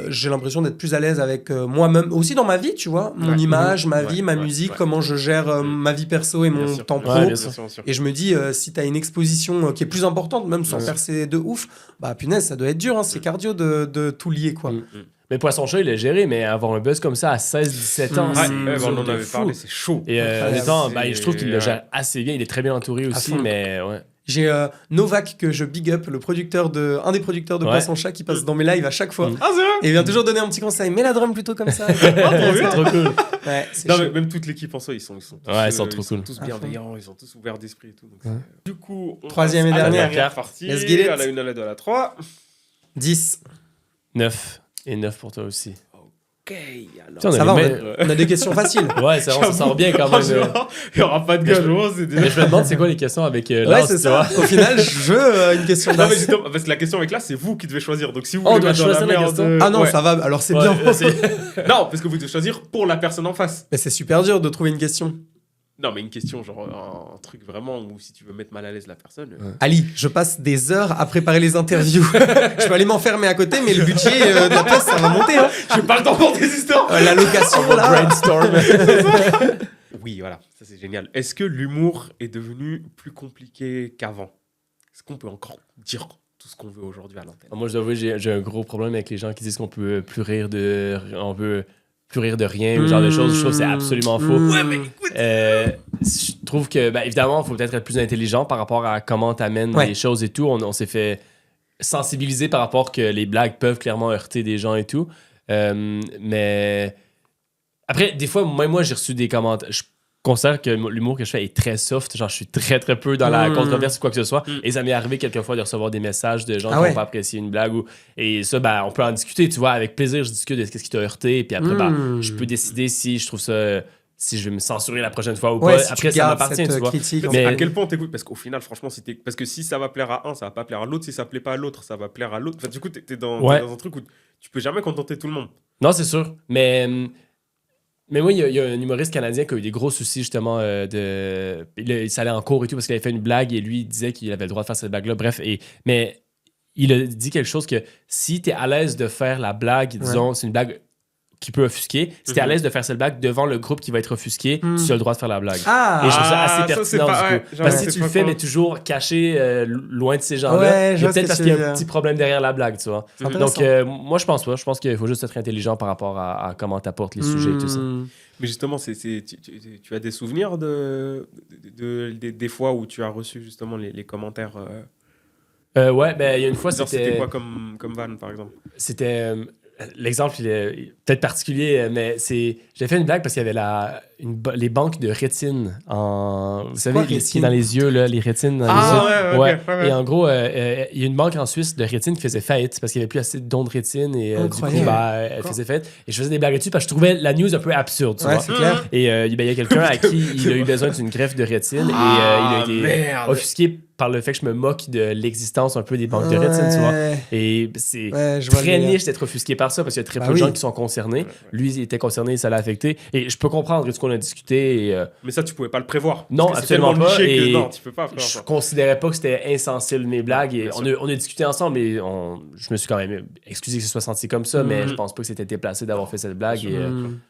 [SPEAKER 2] j'ai l'impression d'être plus à l'aise avec moi-même, aussi dans ma vie, tu vois, mon
[SPEAKER 1] Ouais.
[SPEAKER 2] image, ma
[SPEAKER 1] Ouais,
[SPEAKER 2] vie, ma
[SPEAKER 1] ouais,
[SPEAKER 2] musique,
[SPEAKER 1] ouais.
[SPEAKER 2] comment je gère ma vie perso et
[SPEAKER 1] Bien
[SPEAKER 2] mon
[SPEAKER 1] sûr.
[SPEAKER 2] temps
[SPEAKER 1] Ouais,
[SPEAKER 2] pro.
[SPEAKER 3] bien
[SPEAKER 1] bien sûr, bien sûr.
[SPEAKER 2] Et je me dis, si t'as une exposition qui est plus importante, même sans
[SPEAKER 1] Ouais.
[SPEAKER 2] percer de ouf, bah punaise, ça doit être dur, hein, c'est cardio de tout lier, quoi.
[SPEAKER 3] Mm. Mais Poisson-chat, il l'a géré, mais avoir un buzz comme ça à 16-17 ans, c'est
[SPEAKER 1] on en
[SPEAKER 3] de
[SPEAKER 1] avait
[SPEAKER 3] fou.
[SPEAKER 1] parlé, c'est chaud.
[SPEAKER 3] Et honnêtement,
[SPEAKER 1] C'est-
[SPEAKER 3] je trouve qu'il le gère assez bien. Il est très bien entouré aussi,
[SPEAKER 2] fond.
[SPEAKER 3] mais ouais.
[SPEAKER 2] J'ai Novak que je big up, un des producteurs de
[SPEAKER 3] Ouais.
[SPEAKER 2] Poisson-Chat qui passe dans mes lives à chaque fois.
[SPEAKER 1] Ah, c'est vrai?
[SPEAKER 2] Et il vient toujours donner un petit conseil. Mets la drum plutôt comme ça.
[SPEAKER 3] C'est trop cool.
[SPEAKER 2] Ouais, c'est
[SPEAKER 1] Non,
[SPEAKER 2] chaud.
[SPEAKER 1] mais même toute l'équipe en soi, ils sont tous,
[SPEAKER 3] Ouais, ils sont trop cool.
[SPEAKER 1] tous bienveillants, ils sont tous ouverts d'esprit et tout. Donc du coup, on
[SPEAKER 2] Troisième
[SPEAKER 1] passe
[SPEAKER 2] et
[SPEAKER 1] à la
[SPEAKER 2] dernière.
[SPEAKER 1] partie.
[SPEAKER 2] Let's get it.
[SPEAKER 1] À la 1, à la 2, à la 3.
[SPEAKER 2] 10.
[SPEAKER 3] 9. Et 9 pour toi aussi.
[SPEAKER 1] Ok, alors.
[SPEAKER 3] Tiens, on a
[SPEAKER 2] Ça va,
[SPEAKER 3] les
[SPEAKER 2] on
[SPEAKER 3] mêmes-
[SPEAKER 2] a des questions faciles.
[SPEAKER 3] Ouais, ça sort bien quand même.
[SPEAKER 1] Franchement, il n'y aura pas de gage, c'est déjà.
[SPEAKER 3] Mais je me demande, c'est quoi les questions avec
[SPEAKER 2] Ouais,
[SPEAKER 3] Lance,
[SPEAKER 2] c'est
[SPEAKER 3] tu
[SPEAKER 2] ça.
[SPEAKER 3] vois?
[SPEAKER 2] Au final, je veux une question
[SPEAKER 1] Non, mais
[SPEAKER 2] d'as.
[SPEAKER 1] justement, parce que la question avec là, c'est vous qui devez choisir. Donc si vous
[SPEAKER 3] Oh, on
[SPEAKER 1] voulez
[SPEAKER 3] doit
[SPEAKER 1] mettre dans
[SPEAKER 3] choisir la question.
[SPEAKER 2] Ah non,
[SPEAKER 1] ouais.
[SPEAKER 2] ça va. Alors c'est
[SPEAKER 3] Ouais,
[SPEAKER 2] bien.
[SPEAKER 1] Non, parce que vous devez choisir pour la personne en face.
[SPEAKER 2] Mais c'est super dur de trouver une question.
[SPEAKER 1] Non, mais une question, genre un truc vraiment où si tu veux mettre mal à l'aise la personne.
[SPEAKER 2] Ali, je passe des heures à préparer les interviews. Je peux aller m'enfermer à côté, mais le budget de la place, ça va monter. Hein.
[SPEAKER 1] J'ai pas le temps pour des histoires.
[SPEAKER 2] La location, là.
[SPEAKER 3] Brainstorm.
[SPEAKER 1] Oui, voilà, ça c'est génial. Est-ce que l'humour est devenu plus compliqué qu'avant? Est-ce qu'on peut encore dire tout ce qu'on veut aujourd'hui à l'antenne?
[SPEAKER 3] Moi, je dois avouer, j'ai un gros problème avec les gens qui disent qu'on peut plus rire de... On veut plus rire de rien, ou ce genre de choses. Je trouve que c'est absolument faux.
[SPEAKER 1] Ouais, mais écoute.
[SPEAKER 3] Je trouve que, évidemment, il faut peut-être être plus intelligent par rapport à comment tu amènes
[SPEAKER 2] Ouais.
[SPEAKER 3] les choses et tout. On s'est fait sensibiliser par rapport que les blagues peuvent clairement heurter des gens et tout. Mais après, des fois, même moi, j'ai reçu des commentaires. Je considère que l'humour que je fais est très soft. Genre, je suis très, très peu dans la controverse ou quoi que ce soit. Et ça m'est arrivé quelquefois de recevoir des messages de gens qui n'ont pas apprécié une blague. Et ça, on peut en discuter, tu vois. Avec plaisir, je discute de ce qui t'a heurté. Puis après, je peux décider si je trouve ça... Si je vais me censurer la prochaine fois ou
[SPEAKER 2] Ouais,
[SPEAKER 3] pas.
[SPEAKER 2] si
[SPEAKER 3] Après,
[SPEAKER 2] tu
[SPEAKER 3] ça
[SPEAKER 2] gardes
[SPEAKER 3] m'appartient,
[SPEAKER 2] cette
[SPEAKER 3] tu vois.
[SPEAKER 2] critique.
[SPEAKER 3] Mais-
[SPEAKER 1] À quel point t'écoutes? Parce qu'au final, franchement, parce que si ça va plaire à un, ça va pas plaire à l'autre. Si ça plaît pas à l'autre, ça va plaire à l'autre. Enfin, du coup, t'es dans un truc où tu peux jamais contenter tout le monde.
[SPEAKER 3] Non, c'est sûr. Mais moi, il y a un humoriste canadien qui a eu des gros soucis, justement, il allait en cours et tout parce qu'il avait fait une blague et lui, il disait qu'il avait le droit de faire cette blague-là. Bref, mais il a dit quelque chose que si t'es à l'aise de faire la blague, disons, c'est une blague qui peut offusquer, si t'es à l'aise de faire cette blague devant le groupe qui va être offusqué, tu as le droit de faire la blague.
[SPEAKER 2] Ah,
[SPEAKER 3] Et je trouve ça assez
[SPEAKER 1] ça, c'est
[SPEAKER 3] pertinent,
[SPEAKER 1] pas-
[SPEAKER 3] du
[SPEAKER 1] ouais,
[SPEAKER 3] coup.
[SPEAKER 1] j'avoue,
[SPEAKER 3] Parce que
[SPEAKER 1] c'est
[SPEAKER 3] si tu
[SPEAKER 1] pas
[SPEAKER 3] le fais,
[SPEAKER 1] con.
[SPEAKER 3] mais toujours caché loin de ces gens-là,
[SPEAKER 2] Ouais, je
[SPEAKER 3] il y a
[SPEAKER 2] vois ce
[SPEAKER 3] peut-être
[SPEAKER 2] que
[SPEAKER 3] parce
[SPEAKER 2] tu
[SPEAKER 3] qu'il y a
[SPEAKER 2] veux
[SPEAKER 3] un
[SPEAKER 2] dire.
[SPEAKER 3] petit problème derrière la blague, tu vois.
[SPEAKER 2] C'est
[SPEAKER 3] Donc,
[SPEAKER 2] intéressant.
[SPEAKER 3] moi, je pense pas. Je pense qu'il faut juste être intelligent par rapport à comment tu apportes les sujets et tout ça.
[SPEAKER 1] Mais justement, tu as des souvenirs des fois où tu as reçu justement les commentaires.
[SPEAKER 3] Ouais, il y a une fois,
[SPEAKER 1] Genre, c'était
[SPEAKER 3] c'était...
[SPEAKER 1] quoi comme van, par exemple?
[SPEAKER 3] C'était... l'exemple, il est peut-être particulier, mais j'ai fait une blague parce qu'il y avait les banques de rétine vous savez,
[SPEAKER 2] quoi,
[SPEAKER 3] qui est
[SPEAKER 2] rétine?
[SPEAKER 3] dans les yeux, là, les rétines dans les yeux.
[SPEAKER 1] ouais, ok.
[SPEAKER 3] Et en gros, il y a une banque en Suisse de rétine qui faisait faillite parce qu'il n'y avait plus assez de dons de rétine et du coup,
[SPEAKER 2] Incroyable.
[SPEAKER 3] elle faisait faillite. Et je faisais des blagues là-dessus parce que je trouvais la news un peu absurde, tu
[SPEAKER 2] Ouais,
[SPEAKER 3] vois.
[SPEAKER 2] c'est clair.
[SPEAKER 3] Et il y a quelqu'un à qui il a eu besoin d'une greffe de rétine et il a été
[SPEAKER 1] merde.
[SPEAKER 3] offusqué par le fait que je me moque de l'existence un peu des banques de rétine, tu vois.
[SPEAKER 2] Ouais.
[SPEAKER 3] Et c'est
[SPEAKER 2] Ouais, je vois
[SPEAKER 3] très
[SPEAKER 2] le délire.
[SPEAKER 3] niche d'être offusqué par ça parce qu'il y a très
[SPEAKER 2] Bah
[SPEAKER 3] peu de
[SPEAKER 2] oui.
[SPEAKER 3] gens qui sont concernés. Lui, il était concerné, ça l'a affecté. Et je peux comprendre ce qu'on a discuté. Et,
[SPEAKER 1] Mais ça, tu pouvais pas le prévoir.
[SPEAKER 3] Non,
[SPEAKER 1] Parce que c'est
[SPEAKER 3] absolument
[SPEAKER 1] tellement
[SPEAKER 3] pas,
[SPEAKER 1] niché que
[SPEAKER 3] et
[SPEAKER 1] non, tu peux pas prévoir
[SPEAKER 3] je
[SPEAKER 1] ça.
[SPEAKER 3] considérais pas que c'était insensé mes blagues. Et
[SPEAKER 1] Bien
[SPEAKER 3] on a discuté ensemble et je me suis quand même excusé que ce soit senti comme ça, mais je pense pas que c'était déplacé d'avoir fait cette blague. Et,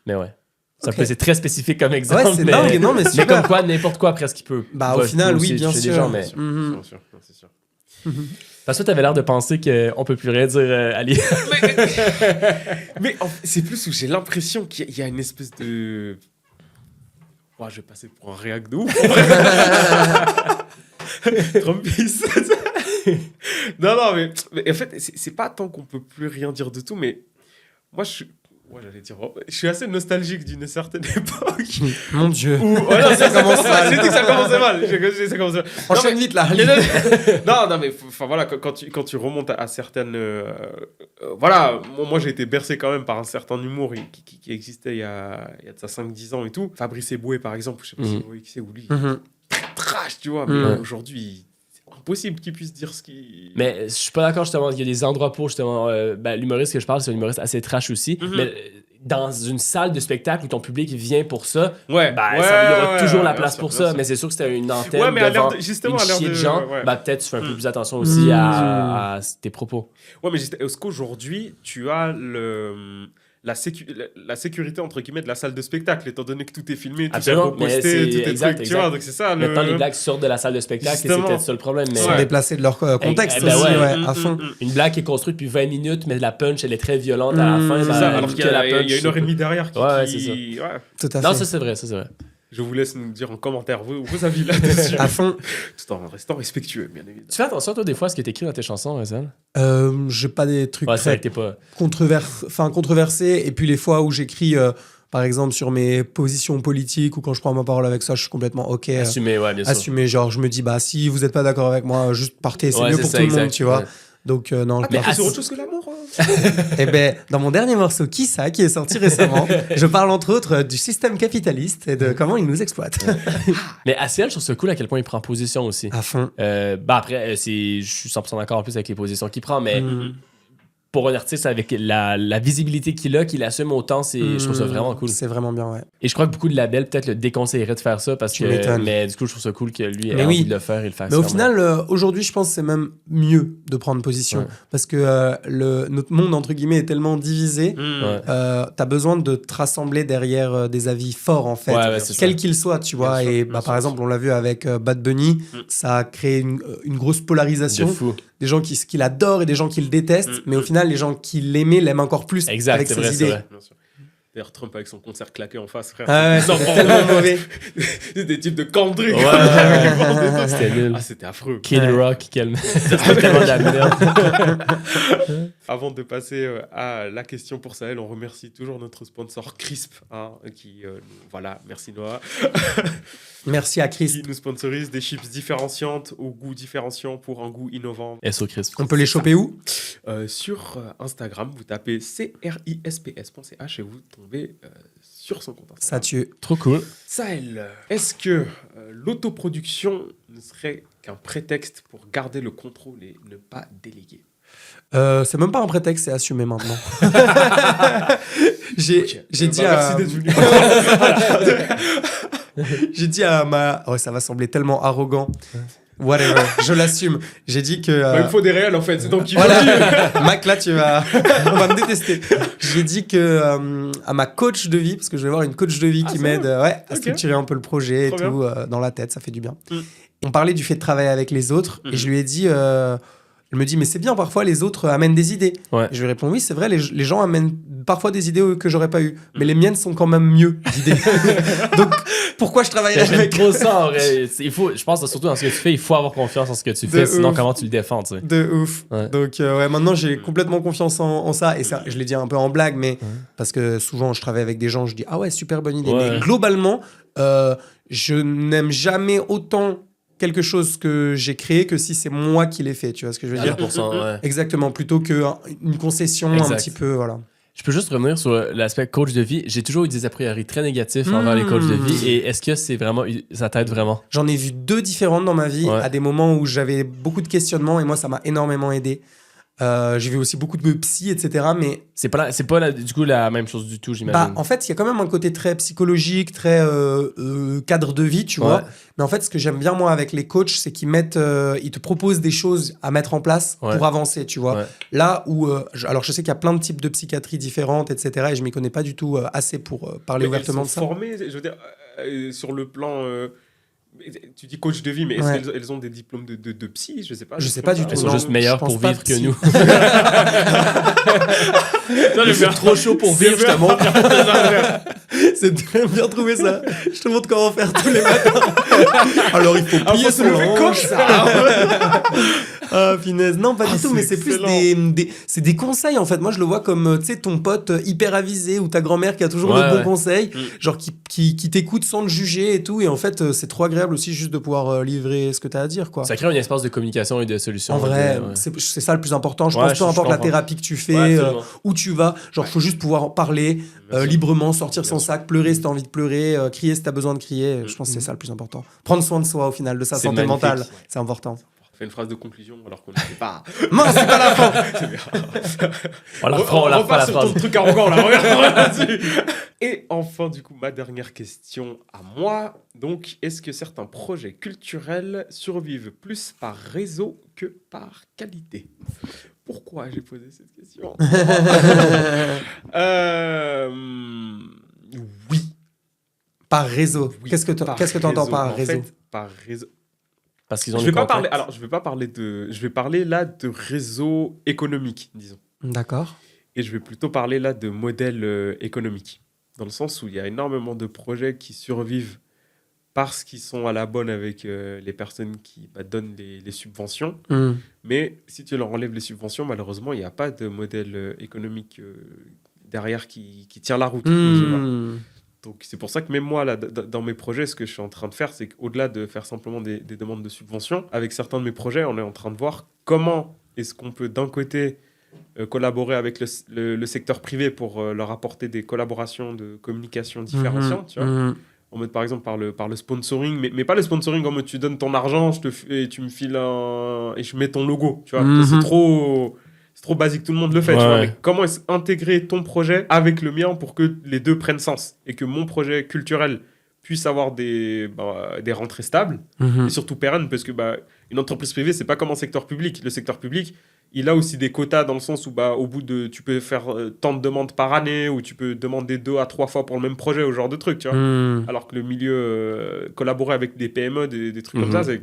[SPEAKER 3] mais ouais. Ça
[SPEAKER 2] Ok.
[SPEAKER 3] peut, c'est très spécifique comme exemple.
[SPEAKER 2] Ouais, c'est dingue. Non, mais
[SPEAKER 3] mais
[SPEAKER 2] super.
[SPEAKER 3] comme quoi, n'importe quoi presque qui peut.
[SPEAKER 2] Bah, au
[SPEAKER 3] va
[SPEAKER 2] final,
[SPEAKER 3] aussi
[SPEAKER 2] oui, bien
[SPEAKER 3] toucher des
[SPEAKER 2] sûr.
[SPEAKER 3] gens, mais...
[SPEAKER 1] Bien sûr, c'est sûr.
[SPEAKER 3] Parce que toi, t'avais l'air de penser qu'on peut plus rien dire, Ali.
[SPEAKER 1] Mais c'est plus où j'ai l'impression qu'il y a une espèce de... Ouais, je vais passer pour un réac de ouf. En vrai. Trumpiste. Non, mais en fait, c'est pas tant qu'on peut plus rien dire de tout, mais moi, j'allais dire... Je suis assez nostalgique d'une certaine époque.
[SPEAKER 2] Mon Dieu.
[SPEAKER 1] Où... Oh, non,
[SPEAKER 2] Ça commence mal.
[SPEAKER 1] J'ai dit que ça commençait mal. Ça commençait mal.
[SPEAKER 2] Enchaîne vite là.
[SPEAKER 1] Non, mais enfin voilà, quand tu remontes à certaines, voilà, moi j'ai été bercé quand même par un certain humour qui existait il y a de ça 5-10 ans et tout. Fabrice Eboué par exemple, je sais pas si vous voyez qui c'est, ou lui, trash, tu vois, mais aujourd'hui c'est impossible qu'il puisse dire ce qu'il.
[SPEAKER 3] Mais je suis pas d'accord, justement. Il y a des endroits pour, justement. L'humoriste que je parle, c'est un humoriste assez trash aussi. Mais dans une salle de spectacle où ton public vient pour ça,
[SPEAKER 1] Ouais,
[SPEAKER 3] il y aura toujours la place pour ça. Mais c'est sûr que c'était une antenne
[SPEAKER 1] Ouais, mais à
[SPEAKER 3] devant
[SPEAKER 1] l'air justement,
[SPEAKER 3] une
[SPEAKER 1] à l'air
[SPEAKER 3] chier
[SPEAKER 1] de
[SPEAKER 3] de gens.
[SPEAKER 1] ouais.
[SPEAKER 3] Peut-être tu fais un peu plus attention aussi à tes propos.
[SPEAKER 1] Ouais, mais est-ce qu'aujourd'hui, tu as la sécurité, entre guillemets, de la salle de spectacle, étant donné que tout est filmé, tout est
[SPEAKER 3] Absolument,
[SPEAKER 1] reposté,
[SPEAKER 3] mais
[SPEAKER 1] tout est
[SPEAKER 3] exact,
[SPEAKER 1] truc, tu vois, donc c'est ça.
[SPEAKER 3] Maintenant, les blagues sortent de la salle de spectacle et c'est
[SPEAKER 1] Justement.
[SPEAKER 3] peut-être ça le problème. Mais
[SPEAKER 2] Ils sont déplacés de leur contexte
[SPEAKER 3] ben
[SPEAKER 2] aussi,
[SPEAKER 3] ouais.
[SPEAKER 2] ouais, à fond.
[SPEAKER 3] une blague qui est construite depuis 20 minutes, mais la punch, elle est très violente à la fin.
[SPEAKER 1] C'est
[SPEAKER 3] ben,
[SPEAKER 1] ça, alors qu'il y a,
[SPEAKER 3] la
[SPEAKER 1] il y a 1h30 derrière qui...
[SPEAKER 3] Ouais, c'est ça.
[SPEAKER 1] Ouais.
[SPEAKER 2] Tout à
[SPEAKER 3] Non,
[SPEAKER 2] fait.
[SPEAKER 3] ça c'est vrai, ça c'est vrai.
[SPEAKER 1] Je vous laisse nous dire en commentaire vos avis là-dessus.
[SPEAKER 2] À fond.
[SPEAKER 1] Tout en restant respectueux, bien évidemment.
[SPEAKER 3] Tu fais attention, toi, des fois, à ce qui est écrit dans tes chansons, Hazel?
[SPEAKER 2] J'ai pas des trucs
[SPEAKER 3] Ouais, c'est vrai
[SPEAKER 2] très
[SPEAKER 3] que t'es pas...
[SPEAKER 2] controversés. Et puis les fois où j'écris, par exemple, sur mes positions politiques ou quand je prends ma parole avec ça, je suis complètement OK.
[SPEAKER 3] Assumé, ouais, bien sûr.
[SPEAKER 2] Assumé, genre, je me dis, bah, si vous êtes pas d'accord avec moi, juste partez, c'est
[SPEAKER 3] Ouais,
[SPEAKER 2] mieux
[SPEAKER 3] c'est
[SPEAKER 2] pour
[SPEAKER 3] ça,
[SPEAKER 2] tout le monde,
[SPEAKER 3] exact,
[SPEAKER 2] tu vois.
[SPEAKER 3] ouais.
[SPEAKER 2] Donc, non,
[SPEAKER 1] Ah, mais
[SPEAKER 2] je
[SPEAKER 1] c'est autre chose que l'amour.
[SPEAKER 2] Eh ben, dans mon dernier morceau, Qui ça, qui est sorti récemment, je parle entre autres du système capitaliste et de comment il nous exploite.
[SPEAKER 3] Mais ACL, je trouve ça cool à quel point il prend position aussi.
[SPEAKER 2] À fond.
[SPEAKER 3] Après, je suis 100% d'accord en plus avec les positions qu'il prend, mais pour un artiste avec la visibilité qu'il assume autant, je trouve ça vraiment cool.
[SPEAKER 2] C'est vraiment bien, ouais.
[SPEAKER 3] Et je crois que beaucoup de labels peut-être le déconseilleraient de faire ça parce
[SPEAKER 2] Tu
[SPEAKER 3] que.
[SPEAKER 2] m'étonnes.
[SPEAKER 3] Mais du coup, je trouve ça cool que lui ait
[SPEAKER 2] Mais
[SPEAKER 3] envie
[SPEAKER 2] oui.
[SPEAKER 3] de le faire et le fasse.
[SPEAKER 2] Mais au
[SPEAKER 3] quand
[SPEAKER 2] final, aujourd'hui, je pense que c'est même mieux de prendre position.
[SPEAKER 3] Ouais.
[SPEAKER 2] Parce que notre monde, entre guillemets, est tellement divisé.
[SPEAKER 3] Ouais.
[SPEAKER 2] T'as besoin de te rassembler derrière des avis forts, en fait,
[SPEAKER 3] Ouais, c'est
[SPEAKER 2] quels
[SPEAKER 3] ça.
[SPEAKER 2] qu'ils soient, tu vois.
[SPEAKER 1] Bien sûr,
[SPEAKER 2] Et
[SPEAKER 1] bien
[SPEAKER 2] bah,
[SPEAKER 1] sûr.
[SPEAKER 2] par exemple, on l'a vu avec Bad Bunny, ça a créé une grosse
[SPEAKER 3] De
[SPEAKER 2] polarisation.
[SPEAKER 3] fou.
[SPEAKER 2] Des gens qui l'adorent et des gens qui le détestent. Mais au final, les gens qui l'aimaient l'aiment encore plus
[SPEAKER 3] Exact,
[SPEAKER 2] avec
[SPEAKER 3] c'est
[SPEAKER 2] ses
[SPEAKER 3] vrai, c'est
[SPEAKER 2] idées.
[SPEAKER 3] vrai.
[SPEAKER 1] Bien sûr. D'ailleurs, Trump avec son concert claqué en face, frère.
[SPEAKER 2] Ah ouais,
[SPEAKER 1] c'est
[SPEAKER 2] c'est tellement mauvais.
[SPEAKER 1] des types de cambrés.
[SPEAKER 3] Ouais. C'était nul.
[SPEAKER 1] Ah, c'était affreux.
[SPEAKER 3] Kid Rock, c'était tellement de la merde.
[SPEAKER 1] Avant de passer à la question pour Sahel, on remercie toujours notre sponsor Crisp, hein, qui, voilà, merci Noah,
[SPEAKER 2] Merci à
[SPEAKER 1] qui
[SPEAKER 2] Chris.
[SPEAKER 1] nous sponsorise des chips différenciantes au goût différenciant pour un goût innovant.
[SPEAKER 3] SO Crisp.
[SPEAKER 2] On peut les choper où?
[SPEAKER 1] Sur Instagram, vous tapez crisps.ch et vous tombez sur son compte
[SPEAKER 2] Ça
[SPEAKER 1] Instagram.
[SPEAKER 2] tue.
[SPEAKER 3] Trop cool.
[SPEAKER 1] Sahel, est-ce que l'autoproduction ne serait qu'un prétexte pour garder le contrôle et ne pas déléguer?
[SPEAKER 2] C'est même pas un prétexte, c'est assumé maintenant. J'ai dit
[SPEAKER 1] Merci
[SPEAKER 2] à...
[SPEAKER 1] d'être venu.
[SPEAKER 2] J'ai dit à ma... Ouais, ça va sembler tellement arrogant. Whatever, je l'assume. J'ai dit que...
[SPEAKER 1] Il me faut des réels en fait, c'est donc qu'il faut
[SPEAKER 2] Voilà.
[SPEAKER 1] dire.
[SPEAKER 2] Mac, là, tu vas... On va me détester. J'ai dit que à ma coach de vie, parce que je vais avoir une coach de vie qui
[SPEAKER 1] c'est
[SPEAKER 2] m'aide
[SPEAKER 1] vrai.
[SPEAKER 2] à
[SPEAKER 1] Ok.
[SPEAKER 2] structurer un peu le projet
[SPEAKER 1] Trop
[SPEAKER 2] et tout, dans la tête, ça fait du bien.
[SPEAKER 1] Mm.
[SPEAKER 2] On parlait du fait de travailler avec les autres et je lui ai dit... Elle me dit, mais c'est bien, parfois les autres amènent des idées.
[SPEAKER 3] Ouais.
[SPEAKER 2] Et je lui réponds, oui, c'est vrai, les gens amènent parfois des idées que j'aurais pas eues. Mais les miennes sont quand même mieux d'idées. Donc, pourquoi je travaillerais
[SPEAKER 3] J'aime
[SPEAKER 2] avec
[SPEAKER 3] trop ça, en vrai. Je pense que surtout dans ce que tu fais, il faut avoir confiance en ce que tu fais,
[SPEAKER 2] De
[SPEAKER 3] sinon
[SPEAKER 2] ouf.
[SPEAKER 3] comment tu le défends, tu sais.
[SPEAKER 2] De ouf.
[SPEAKER 3] Ouais.
[SPEAKER 2] Donc, ouais, maintenant, j'ai complètement confiance en ça. Et ça, je l'ai dit un peu en blague, mais parce que souvent, je travaille avec des gens, je dis, ah ouais, super bonne idée.
[SPEAKER 3] Ouais.
[SPEAKER 2] Mais globalement, je n'aime jamais autant quelque chose que j'ai créé que si c'est moi qui l'ai fait. Tu vois ce que je veux dire?
[SPEAKER 3] 100%, ouais.
[SPEAKER 2] Exactement, plutôt qu'une concession un
[SPEAKER 3] Exact.
[SPEAKER 2] petit peu, voilà.
[SPEAKER 3] Je peux juste revenir sur l'aspect coach de vie. J'ai toujours eu des a priori très négatifs envers les coachs de vie. Et est-ce que c'est vraiment, ça t'aide vraiment?
[SPEAKER 2] J'en ai vu 2 différentes dans ma vie,
[SPEAKER 3] Ouais.
[SPEAKER 2] à des moments où j'avais beaucoup de questionnements et moi, ça m'a énormément aidé. J'ai vu aussi beaucoup de psy, etc. Mais
[SPEAKER 3] C'est pas du coup la même chose du tout,
[SPEAKER 2] bah,
[SPEAKER 3] j'imagine.
[SPEAKER 2] en fait, il y a quand même un côté très psychologique, très cadre de vie, tu vois.
[SPEAKER 3] Ouais.
[SPEAKER 2] Mais en fait, ce que j'aime bien, moi, avec les coachs, c'est qu'ils ils te proposent des choses à mettre en place
[SPEAKER 3] Ouais.
[SPEAKER 2] pour avancer, tu vois.
[SPEAKER 3] Ouais.
[SPEAKER 2] Là où... alors, je sais qu'il y a plein de types de psychiatrie différentes, etc. Et je m'y connais pas du tout assez pour parler
[SPEAKER 1] Mais
[SPEAKER 2] ouvertement
[SPEAKER 1] elles
[SPEAKER 2] de
[SPEAKER 1] sont
[SPEAKER 2] ça.
[SPEAKER 1] formées, je veux dire, sur le plan. Tu dis coach de vie, mais est-ce
[SPEAKER 2] Ouais.
[SPEAKER 1] qu'elles ont des diplômes de psy? Je sais pas.
[SPEAKER 2] Je sais pas du
[SPEAKER 3] Elles
[SPEAKER 2] tout.
[SPEAKER 3] sont
[SPEAKER 2] non,
[SPEAKER 3] juste meilleures
[SPEAKER 2] je pense
[SPEAKER 3] pour
[SPEAKER 2] pas
[SPEAKER 3] vivre que
[SPEAKER 2] psy.
[SPEAKER 3] nous. Je suis trop chaud pour vivre, je te montre.
[SPEAKER 2] C'est très bien trouvé ça. Je te montre comment faire tous les matins. Alors il faut plier
[SPEAKER 1] faut se
[SPEAKER 2] son
[SPEAKER 1] lever comme
[SPEAKER 2] hanche. Ah, finesse. Non, pas du tout, mais c'est plus c'est des conseils en fait. Moi, je le vois comme tu sais ton pote hyper avisé ou ta grand-mère qui a toujours
[SPEAKER 3] Ouais,
[SPEAKER 2] de bons
[SPEAKER 3] ouais.
[SPEAKER 2] conseils, genre qui t'écoute sans te juger et tout. Et en fait, c'est trop agréable aussi juste de pouvoir livrer ce que tu as à dire, quoi.
[SPEAKER 3] Ça crée un espace de communication et de solution.
[SPEAKER 2] En vrai,
[SPEAKER 3] Ouais.
[SPEAKER 2] c'est ça le plus important. Je
[SPEAKER 3] Ouais,
[SPEAKER 2] pense, peu importe la
[SPEAKER 3] comprends.
[SPEAKER 2] thérapie que tu fais,
[SPEAKER 3] Ouais, absolument.
[SPEAKER 2] où tu vas, genre, faut juste pouvoir en parler librement, sortir son sac, pleurer si t'as envie de pleurer, crier si t'as besoin de crier. Je pense que c'est ça le plus important. Prendre soin de soi, au final, de sa
[SPEAKER 3] C'est
[SPEAKER 2] santé
[SPEAKER 3] magnifique.
[SPEAKER 2] mentale, c'est important.
[SPEAKER 1] Fais une phrase de conclusion alors qu'on ne sait pas.
[SPEAKER 2] Non, c'est pas la fin.
[SPEAKER 1] C'est bien.
[SPEAKER 3] On la reprend la
[SPEAKER 1] repart sur
[SPEAKER 3] phrase.
[SPEAKER 1] ton truc arrogant là. Regarde là-dessus. Et enfin, du coup, ma dernière question à moi. Donc, est-ce que certains projets culturels survivent plus par réseau que par qualité? Pourquoi j'ai posé cette question? Oui.
[SPEAKER 2] Par réseau.
[SPEAKER 1] Oui,
[SPEAKER 2] Qu'est-ce que tu entends par
[SPEAKER 1] En
[SPEAKER 2] réseau?
[SPEAKER 1] fait, par réseau.
[SPEAKER 3] Parce qu'ils ont
[SPEAKER 1] Je
[SPEAKER 3] des
[SPEAKER 1] vais pas
[SPEAKER 3] contacts.
[SPEAKER 1] parler. Alors, je vais pas parler de. Je vais parler là de réseau économique, disons.
[SPEAKER 2] D'accord.
[SPEAKER 1] Et je vais plutôt parler là de modèle économique. Dans le sens où il y a énormément de projets qui survivent parce qu'ils sont à la bonne avec les personnes qui donnent les subventions. Mais si tu leur enlèves les subventions, malheureusement, il n'y a pas de modèle économique derrière qui tient la route. Tu vois. Donc, c'est pour ça que même moi, là, dans mes projets, ce que je suis en train de faire, c'est qu'au-delà de faire simplement des demandes de subventions, avec certains de mes projets, on est en train de voir comment est-ce qu'on peut, d'un côté, collaborer avec le secteur privé pour leur apporter des collaborations de communication différenciantes, tu vois. En mode, par exemple, par le sponsoring, mais pas le sponsoring en mode tu donnes ton argent et tu me files et je mets ton logo, tu vois. C'est trop basique, tout le monde le fait, tu vois. Mais comment intégrer ton projet avec le mien pour que les deux prennent sens et que mon projet culturel puisse avoir des rentrées stables et surtout pérennes, parce que une entreprise privée, c'est pas comme un secteur public. Le secteur public, il a aussi des quotas dans le sens où au bout de tu peux faire tant de demandes par année, ou tu peux demander 2 à 3 fois pour le même projet, ou ce genre de truc, tu vois. Alors que le milieu collaborer avec des PME, des trucs comme ça, c'est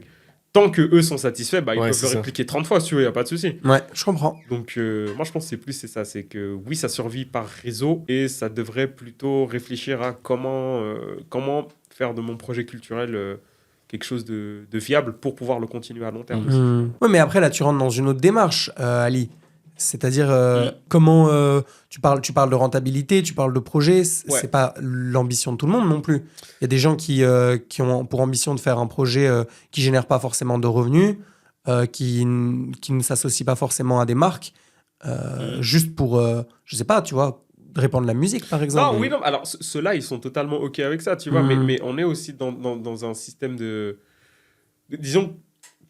[SPEAKER 1] tant que eux sont satisfaits, ils peuvent le répliquer 30 fois si tu veux, il n'y a pas de souci.
[SPEAKER 2] Ouais, je comprends.
[SPEAKER 1] Donc moi je pense que c'est ça, c'est que oui, ça survit par réseau et ça devrait plutôt réfléchir à comment faire de mon projet culturel quelque chose de viable pour pouvoir le continuer à long terme.
[SPEAKER 2] Ouais, mais après là tu rentres dans une autre démarche, Ali. C'est-à-dire comment tu parles de rentabilité, tu parles de projet, c'est pas l'ambition de tout le monde non plus. Il y a des gens qui ont pour ambition de faire un projet qui génère pas forcément de revenus, qui ne s'associent pas forcément à des marques, juste pour, je sais pas, tu vois, répandre la musique par exemple.
[SPEAKER 1] Non, alors ceux-là ils sont totalement OK avec ça, tu vois, mais on est aussi dans un système de disons,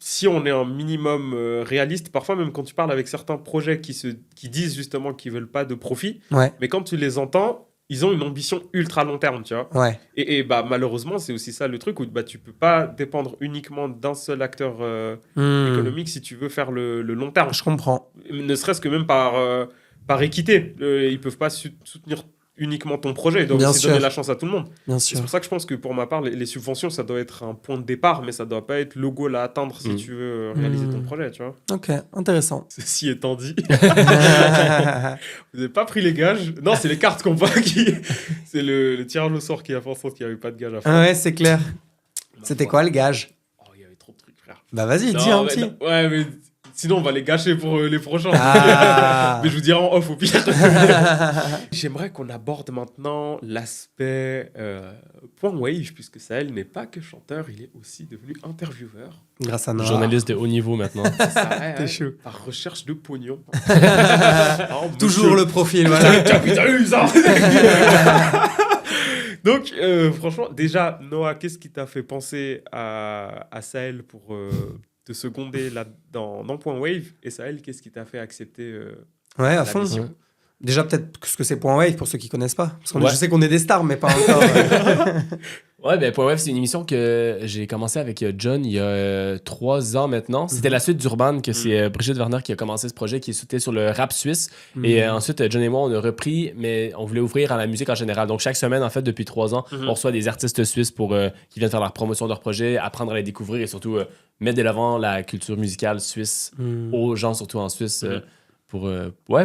[SPEAKER 1] si on est un minimum réaliste, parfois même quand tu parles avec certains projets qui disent justement qu'ils veulent pas de profit, mais quand tu les entends, ils ont une ambition ultra long terme, tu vois.
[SPEAKER 2] Ouais.
[SPEAKER 1] Et malheureusement, c'est aussi ça le truc où tu peux pas dépendre uniquement d'un seul acteur économique si tu veux faire le long terme.
[SPEAKER 2] Je comprends.
[SPEAKER 1] Ne serait-ce que même par équité. Ils peuvent pas soutenir uniquement ton projet, ils doivent aussi donner la chance à tout le monde. C'est pour ça que je pense que pour ma part, les subventions, ça doit être un point de départ, mais ça doit pas être le goal à atteindre si tu veux réaliser ton projet, tu vois.
[SPEAKER 2] Ok, intéressant.
[SPEAKER 1] Ceci étant dit, vous n'avez pas pris les gages. Non, c'est les cartes qu'on voit qui... C'est le tirage au sort qui a fait en sorte qu'il n'y avait pas de gage à faire.
[SPEAKER 2] Ouais, c'est clair. C'était quoi le gage?
[SPEAKER 1] Oh, il y avait trop de trucs, frère.
[SPEAKER 2] Bah vas-y, dis un petit.
[SPEAKER 1] Ouais, mais... Sinon, on va les gâcher pour les prochains. Mais je vous dirai en off au pire. J'aimerais qu'on aborde maintenant l'aspect point wave, puisque Sahel n'est pas que chanteur, il est aussi devenu intervieweur.
[SPEAKER 2] Grâce à Noah.
[SPEAKER 3] Journaliste de haut niveau maintenant.
[SPEAKER 1] T'es chaud. Par recherche de pognon.
[SPEAKER 2] Toujours le profil, voilà.
[SPEAKER 1] Capitalise, hein. Donc, franchement, déjà, Noah, qu'est-ce qui t'a fait penser à Sahel pour... te seconder là dans Point Wave, et Sahel, qu'est-ce qui t'a fait accepter
[SPEAKER 2] à fond. Déjà, peut-être ce que c'est Point Wave pour ceux qui connaissent pas. Parce que je sais qu'on est des stars, mais pas encore.
[SPEAKER 3] Point Wave, c'est une émission que j'ai commencé avec John il y a 3 ans maintenant. C'était la suite d'Urban, que c'est Brigitte Werner qui a commencé ce projet, qui était sur le rap suisse. Et ensuite, John et moi, on a repris, mais on voulait ouvrir à la musique en général. Donc, chaque semaine, en fait, depuis 3 ans, on reçoit des artistes suisses qui viennent faire la promotion de leur projet, apprendre à les découvrir et surtout mettre de l'avant la culture musicale suisse aux gens, surtout en Suisse. Pour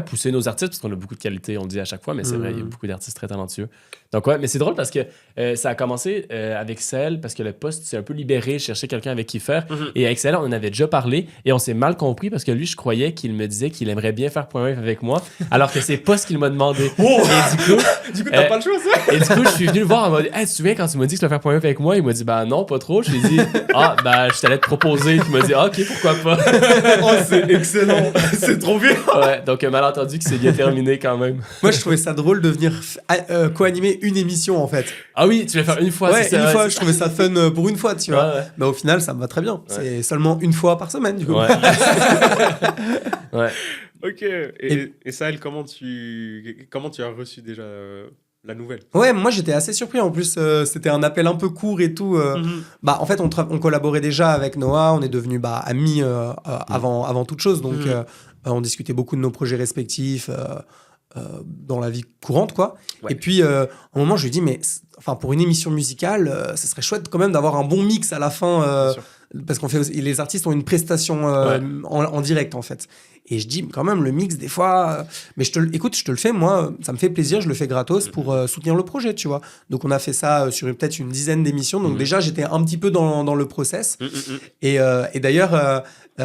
[SPEAKER 3] pousser nos artistes, parce qu'on a beaucoup de qualité, on le dit à chaque fois, mais c'est vrai, il y a beaucoup d'artistes très talentueux. Donc mais c'est drôle parce que ça a commencé avec Sahel, parce que le poste s'est un peu libéré, chercher quelqu'un avec qui faire, et avec Sahel, on en avait déjà parlé, et on s'est mal compris, parce que lui, je croyais qu'il me disait qu'il aimerait bien faire Point Wave avec moi, alors que c'est pas ce qu'il m'a demandé. Et
[SPEAKER 1] du coup, t'as pas le choix, ça.
[SPEAKER 3] Et du coup, je suis venu le voir en mode, hey, tu te souviens quand tu m'as dit que tu vas faire Point Wave avec moi? Il m'a dit, non, pas trop. Je lui ai dit, je t'allais te proposer. Il m'a dit, ok, pourquoi pas.
[SPEAKER 1] Oh, c'est excellent. C'est trop bien.
[SPEAKER 3] Ouais, donc malentendu que c'est bien terminé quand même.
[SPEAKER 2] Moi, je trouvais ça drôle de venir co-animer une émission, en fait.
[SPEAKER 3] Ah oui, tu vas faire une fois,
[SPEAKER 2] ouais,
[SPEAKER 3] c'est ça.
[SPEAKER 2] Une fois, je trouvais ça fun pour une fois, tu vois.
[SPEAKER 3] Ouais.
[SPEAKER 2] Mais au final, ça me va très bien. C'est seulement une fois par semaine, du coup.
[SPEAKER 3] Ouais. Ouais.
[SPEAKER 1] Ok. Et Sahel, comment tu as reçu déjà la nouvelle?
[SPEAKER 2] Ouais, moi j'étais assez surpris. En plus, c'était un appel un peu court et tout. En fait, on collaborait déjà avec Noah. On est devenus amis avant toute chose. Donc, On discutait beaucoup de nos projets respectifs dans la vie courante, quoi.
[SPEAKER 1] Ouais.
[SPEAKER 2] Et puis, à un moment, je lui dis, mais pour une émission musicale, ce serait chouette quand même d'avoir un bon mix à la fin.
[SPEAKER 1] Bien sûr.
[SPEAKER 2] Parce les artistes ont une prestation en direct, en fait. Et je dis, quand même, le mix, des fois... mais écoute, je te le fais, moi, ça me fait plaisir, je le fais gratos pour soutenir le projet, tu vois. Donc, on a fait ça sur peut-être une dizaine d'émissions. Donc, déjà, j'étais un petit peu dans le process. Et d'ailleurs,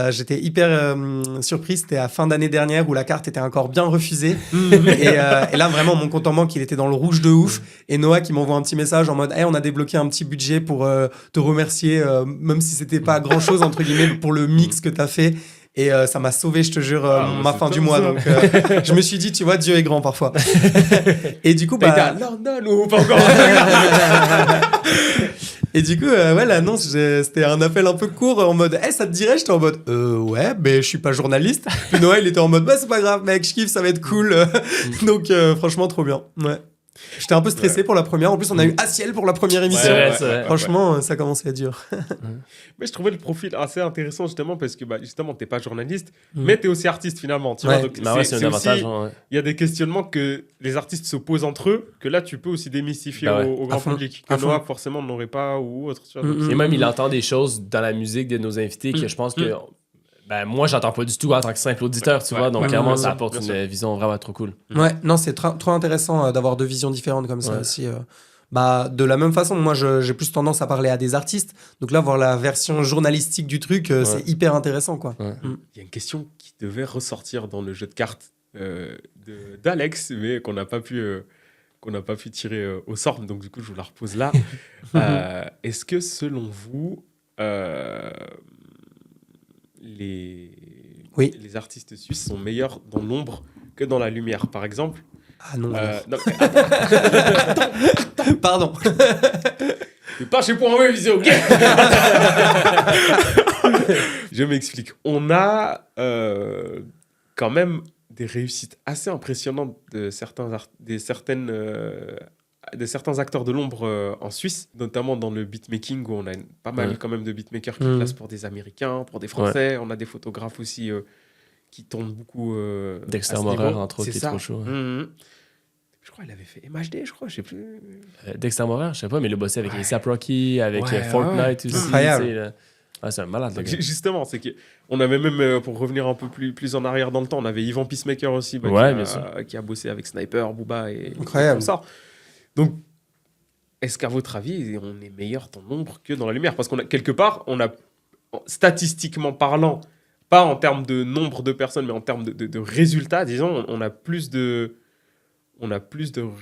[SPEAKER 2] j'étais hyper surpris. C'était à fin d'année dernière où la carte était encore bien refusée. Et là, vraiment, mon compte en banque, il était dans le rouge de ouf. Et Noah qui m'envoie un petit message en mode « Hey, on a débloqué un petit budget pour te remercier, même si c'était pas grand-chose, entre guillemets, pour le mix que t'as fait. » Et ça m'a sauvé, je te jure, ma fin du mois. Donc, je me suis dit, tu vois, Dieu est grand parfois. Et du coup,
[SPEAKER 1] London ou pas encore.
[SPEAKER 2] Et du coup, l'annonce, c'était un appel un peu court en mode, hey, ça te dirait? J'étais en mode, ouais, mais je suis pas journaliste. Puis Noah, il était en mode, bah, c'est pas grave, mec, je kiffe, ça va être cool. Donc, franchement, trop bien. Ouais. J'étais un peu stressé pour la première. En plus, on a eu Asiel pour la première émission. Franchement, ça commençait à être dur.
[SPEAKER 1] Mais je trouvais le profil assez intéressant justement parce que justement, t'es pas journaliste, mais t'es aussi artiste finalement. Tu vois, donc
[SPEAKER 3] c'est un avantage.
[SPEAKER 1] Il y a des questionnements que les artistes se posent entre eux, que là, tu peux aussi démystifier au grand public. Que Noah, forcément, n'aurait pas ou autre. Tu vois,
[SPEAKER 3] et même, il entend des choses dans la musique de nos invités que je pense que... moi, j'entends pas du tout en tant que simple auditeur, tu vois. Donc, clairement, ça apporte une vision vraiment trop cool.
[SPEAKER 2] Ouais, non, c'est trop intéressant d'avoir deux visions différentes comme ça aussi. De la même façon, moi, j'ai plus tendance à parler à des artistes. Donc là, voir la version journalistique du truc, c'est hyper intéressant, quoi.
[SPEAKER 1] Il y a une question qui devait ressortir dans le jeu de cartes d'Alex, mais qu'on n'a pas pu tirer au sort. Donc, du coup, je vous la repose là. Est-ce que, selon vous... les artistes suisses sont meilleurs dans l'ombre que dans la lumière, par exemple?
[SPEAKER 2] Ah non.
[SPEAKER 1] Non
[SPEAKER 2] Pardon.
[SPEAKER 1] T'es pas chez Point E, visio, ok. Je m'explique. On a quand même des réussites assez impressionnantes de certains acteurs de l'ombre en Suisse, notamment dans le beatmaking, où on a pas mal quand même de beatmakers qui placent pour des Américains, pour des Français. On a des photographes aussi qui tournent beaucoup
[SPEAKER 3] Dexter Morer, entre autres, qui est trop chaud.
[SPEAKER 1] Je crois qu'il avait fait MHD, je crois, je sais plus.
[SPEAKER 3] Dexter Morer, je sais pas, mais il a bossé avec A$AP Rocky, avec Fortnite aussi.
[SPEAKER 2] Incroyable.
[SPEAKER 3] C'est un malade.
[SPEAKER 1] Justement, c'est qu'on avait même, pour revenir un peu plus en arrière dans le temps, on avait Yvan Peacemaker aussi, qui a bossé avec Sniper, Booba et
[SPEAKER 2] incroyable.
[SPEAKER 1] Comme ça. Donc, est-ce qu'à votre avis, on est meilleur dans l'ombre que dans la lumière? Parce qu'on a, quelque part, statistiquement parlant, pas en termes de nombre de personnes, mais en termes de résultats, disons, on a plus de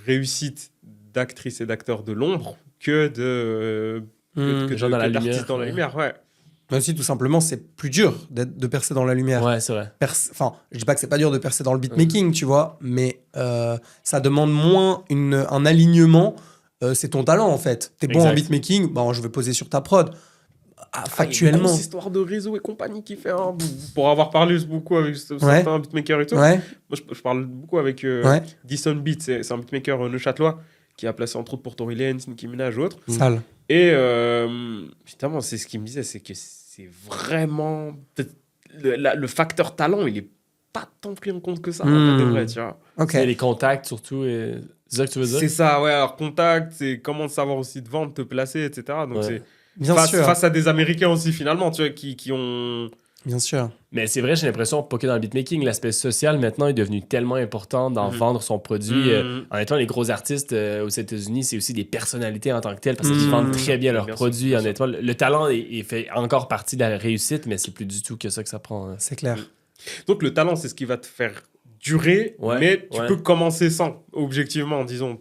[SPEAKER 1] réussite d'actrices et d'acteurs de l'ombre que d'artistes dans la lumière. Ouais.
[SPEAKER 2] Mais aussi, tout simplement, c'est plus dur de percer dans la lumière.
[SPEAKER 3] Ouais, c'est vrai.
[SPEAKER 2] Je dis pas que c'est pas dur de percer dans le beatmaking, tu vois, mais ça demande moins un alignement. C'est ton talent, en fait. T'es bon en beatmaking, je vais poser sur ta prod. Factuellement.
[SPEAKER 1] Il y a une histoire de réseau et compagnie qui fait pour avoir parlé beaucoup avec certains beatmakers et tout. Moi, je parle beaucoup avec Dyson Beat, c'est un beatmaker neuchâtelois qui a placé entre autres pour Tory Lanez, Nicki Minaj ou autre.
[SPEAKER 2] Sale.
[SPEAKER 1] Et justement, c'est ce qu'il me disait, c'est que c'est vraiment le facteur talent, il est pas tant pris en compte que ça. C'est vrai, tu vois.
[SPEAKER 3] C'est les contacts surtout. C'est ça que tu veux dire?
[SPEAKER 1] C'est ça, ouais. Alors contact, c'est comment savoir aussi te vendre, te placer, etc. Donc c'est
[SPEAKER 2] sûr.
[SPEAKER 1] Face à des Américains aussi, finalement, tu vois, qui ont...
[SPEAKER 2] Bien sûr.
[SPEAKER 3] Mais c'est vrai, j'ai l'impression, pas que dans le beatmaking, l'aspect social, maintenant, est devenu tellement important d'en vendre son produit. En étant les gros artistes aux États-Unis, c'est aussi des personnalités en tant que telles, parce qu'ils vendent très bien leurs produits. Honnêtement, le talent il fait encore partie de la réussite, mais c'est plus du tout que ça que ça prend.
[SPEAKER 2] C'est clair.
[SPEAKER 1] Donc, le talent, c'est ce qui va te faire durer, mais tu peux commencer sans, objectivement, disons.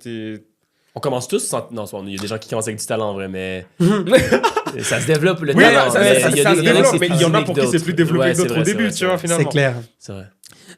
[SPEAKER 3] On commence tous sans... Non, il y a des gens qui commencent avec du talent, en vrai, mais... ça se développe, le talent.
[SPEAKER 1] Ça se développe, mais il y en a pour qui c'est plus développé d'autres au début, tu vois, finalement.
[SPEAKER 2] C'est clair.
[SPEAKER 3] C'est vrai.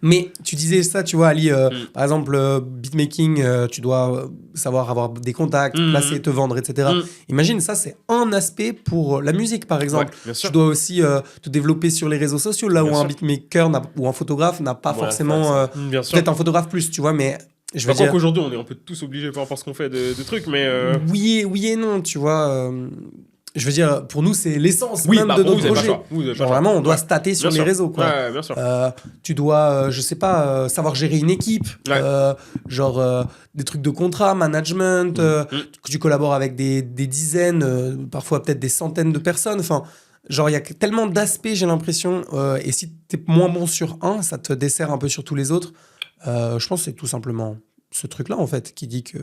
[SPEAKER 2] Mais tu disais ça, tu vois, Ali, par exemple, beatmaking, tu dois savoir avoir des contacts, placer, te vendre, etc. Imagine, ça, c'est un aspect pour la musique, par exemple. Tu dois aussi te développer sur les réseaux sociaux, là où un beatmaker ou un photographe n'a pas forcément... peut-être un photographe plus, tu vois, mais...
[SPEAKER 1] Je crois qu'aujourd'hui, on est un peu tous obligés, peu importe ce qu'on fait, de trucs, mais...
[SPEAKER 2] Oui et non, tu vois. je veux dire, pour nous, c'est l'essence
[SPEAKER 1] Oui,
[SPEAKER 2] même
[SPEAKER 1] bah,
[SPEAKER 2] de
[SPEAKER 1] pour
[SPEAKER 2] notre
[SPEAKER 1] vous, vous avez pas le
[SPEAKER 2] projet.
[SPEAKER 1] choix. Vous avez pas
[SPEAKER 2] Genre
[SPEAKER 1] le choix.
[SPEAKER 2] vraiment, on doit
[SPEAKER 1] Ouais.
[SPEAKER 2] stater sur
[SPEAKER 1] Bien
[SPEAKER 2] les
[SPEAKER 1] sûr.
[SPEAKER 2] réseaux, quoi.
[SPEAKER 1] Ouais, bien sûr.
[SPEAKER 2] Tu dois, je sais pas, savoir gérer une équipe,
[SPEAKER 1] Ouais.
[SPEAKER 2] des trucs de contrat, management, que tu collabores avec des dizaines, parfois peut-être des centaines de personnes. Enfin, genre, il y a tellement d'aspects, j'ai l'impression. Et si tu es moins bon sur un, ça te dessert un peu sur tous les autres. Je pense que c'est tout simplement ce truc-là, en fait, qui dit que...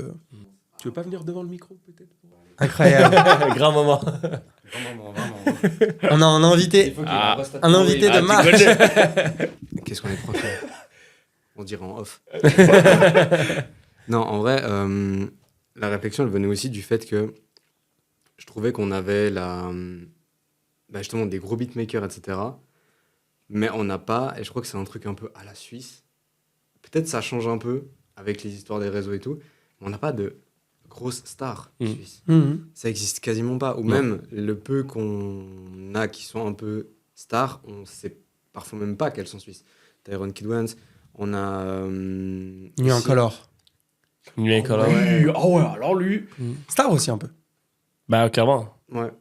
[SPEAKER 1] Tu veux pas venir devant le micro, peut-être?
[SPEAKER 2] Incroyable.
[SPEAKER 3] Grand moment.
[SPEAKER 6] Vraiment.
[SPEAKER 2] On a un invité. Un invité de marque.
[SPEAKER 6] Qu'est-ce qu'on est profond. On dirait en off. Non, en vrai, la réflexion, elle venait aussi du fait que je trouvais qu'on avait justement des gros beatmakers, etc. Mais on n'a pas, et je crois que c'est un truc un peu à la Suisse. Peut-être ça change un peu avec les histoires des réseaux et tout, mais on n'a pas de grosses stars suisses. Ça existe quasiment pas. Ou même le peu qu'on a qui sont un peu stars, on sait parfois même pas qu'elles sont suisses. Tyrone Kidwans, on a...
[SPEAKER 2] Nuit Incolore.
[SPEAKER 3] Nuit Incolore.
[SPEAKER 1] Oui, ah ouais, alors lui.
[SPEAKER 2] Star aussi, un peu.
[SPEAKER 3] Ben, clairement.
[SPEAKER 6] Ouais,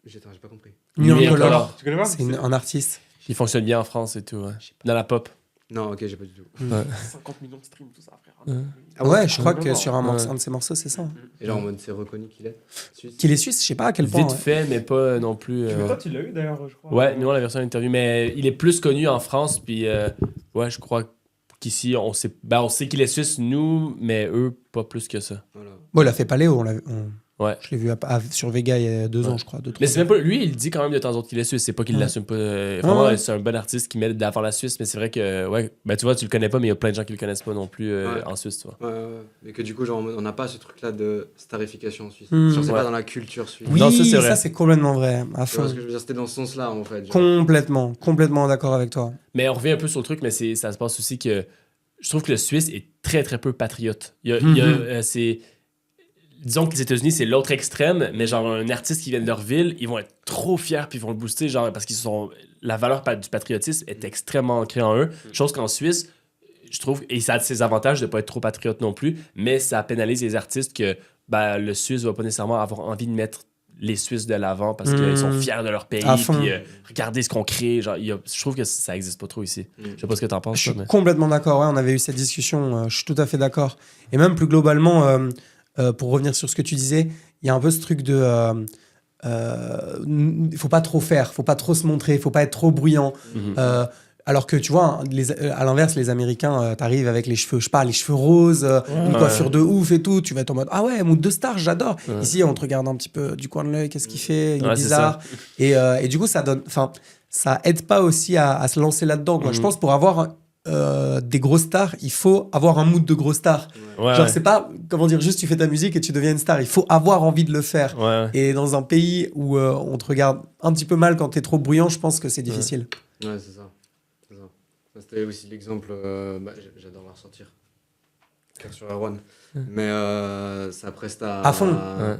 [SPEAKER 6] j'ai pas compris.
[SPEAKER 2] Nuit
[SPEAKER 3] Nuit
[SPEAKER 2] Incolore.
[SPEAKER 3] Incolore.
[SPEAKER 1] Tu connais pas?
[SPEAKER 2] C'est un artiste.
[SPEAKER 3] Il fonctionne bien en France et tout, ouais. Dans la pop.
[SPEAKER 6] Non, ok, j'ai pas du tout.
[SPEAKER 1] 50 millions de streams, tout ça, frère.
[SPEAKER 6] Ah
[SPEAKER 2] Ouais, je crois que
[SPEAKER 1] vraiment.
[SPEAKER 2] sur un de ses morceaux, c'est ça.
[SPEAKER 6] Et genre en mode c'est reconnu qu'il est suisse.
[SPEAKER 2] Qu'il est suisse, je sais pas à quel point.
[SPEAKER 3] Vite
[SPEAKER 2] ouais.
[SPEAKER 3] fait, mais pas non plus.
[SPEAKER 1] Toi, tu l'as eu d'ailleurs, je crois.
[SPEAKER 3] Ouais, nous on l'a version interview, mais il est plus connu en France, puis ouais, je crois qu'ici on sait qu'il est suisse, nous, mais eux, pas plus que ça.
[SPEAKER 6] Voilà.
[SPEAKER 2] Bon, il a fait Paléo,
[SPEAKER 3] Ouais.
[SPEAKER 2] je l'ai vu sur Vega il y a 2 ans, je crois. 2, 3
[SPEAKER 3] Mais c'est même pas. Lui, il dit quand même de temps en temps qu'il est suisse, c'est pas qu'il l'assume pas. Vraiment, c'est un bon artiste qui met d'avant la Suisse, mais c'est vrai que, ouais, ben tu vois, tu le connais pas, mais il y a plein de gens qui le connaissent pas non plus en Suisse, tu vois.
[SPEAKER 6] Ouais. Mais que du coup, genre, on n'a pas ce truc-là de starification en Suisse.
[SPEAKER 2] Mm.
[SPEAKER 6] Genre, c'est
[SPEAKER 3] Ouais.
[SPEAKER 6] pas dans la culture suisse.
[SPEAKER 2] Oui,
[SPEAKER 3] Non, ça, c'est vrai.
[SPEAKER 2] ça c'est complètement vrai. À
[SPEAKER 6] Tu vois
[SPEAKER 2] fond.
[SPEAKER 6] ce que je veux dire, c'était dans ce sens-là, en fait. genre.
[SPEAKER 2] Complètement d'accord avec toi.
[SPEAKER 3] Mais on revient un peu sur le truc, mais ça se passe aussi que je trouve que le Suisse est très, très peu patriote. Disons que les États-Unis, c'est l'autre extrême, mais genre un artiste qui vient de leur ville, ils vont être trop fiers puis ils vont le booster, genre parce la valeur du patriotisme est extrêmement ancrée en eux. Chose qu'en Suisse, je trouve, et ça a ses avantages de pas être trop patriote non plus, mais ça pénalise les artistes que le Suisse va pas nécessairement avoir envie de mettre les Suisses de l'avant parce qu'ils sont fiers de leur pays,
[SPEAKER 2] À fond.
[SPEAKER 3] puis regardez ce qu'on crée. Genre, je trouve que ça existe pas trop ici. Je sais pas ce que t'en penses.
[SPEAKER 2] Je suis
[SPEAKER 3] toi, mais...
[SPEAKER 2] complètement d'accord. Ouais, on avait eu cette discussion. Je suis tout à fait d'accord. Et même plus globalement, pour revenir sur ce que tu disais, il y a un peu ce truc de... il faut pas trop faire, faut pas trop se montrer, faut pas être trop bruyant. Alors que tu vois, à l'inverse, les Américains, t'arrives avec les cheveux, je sais pas, les cheveux roses, une coiffure de ouf et tout, tu vas être en mode ah ouais, mood de star, j'adore. Ici, on te regarde un petit peu du coin de l'œil, qu'est-ce qu'il fait, il est bizarre. Et du coup, ça aide pas aussi à se lancer là-dedans, quoi. Je pense pour avoir des grosses stars, il faut avoir un mood de grosse star. Genre, c'est pas, comment dire, juste tu fais ta musique et tu deviens une star. Il faut avoir envie de le faire. Et dans un pays où on te regarde un petit peu mal quand t'es trop bruyant, je pense que c'est difficile.
[SPEAKER 6] Ouais, c'est ça. C'était aussi l'exemple, j'adore la ressortir. Car sur Erwan. Mais ça presta
[SPEAKER 2] à fond.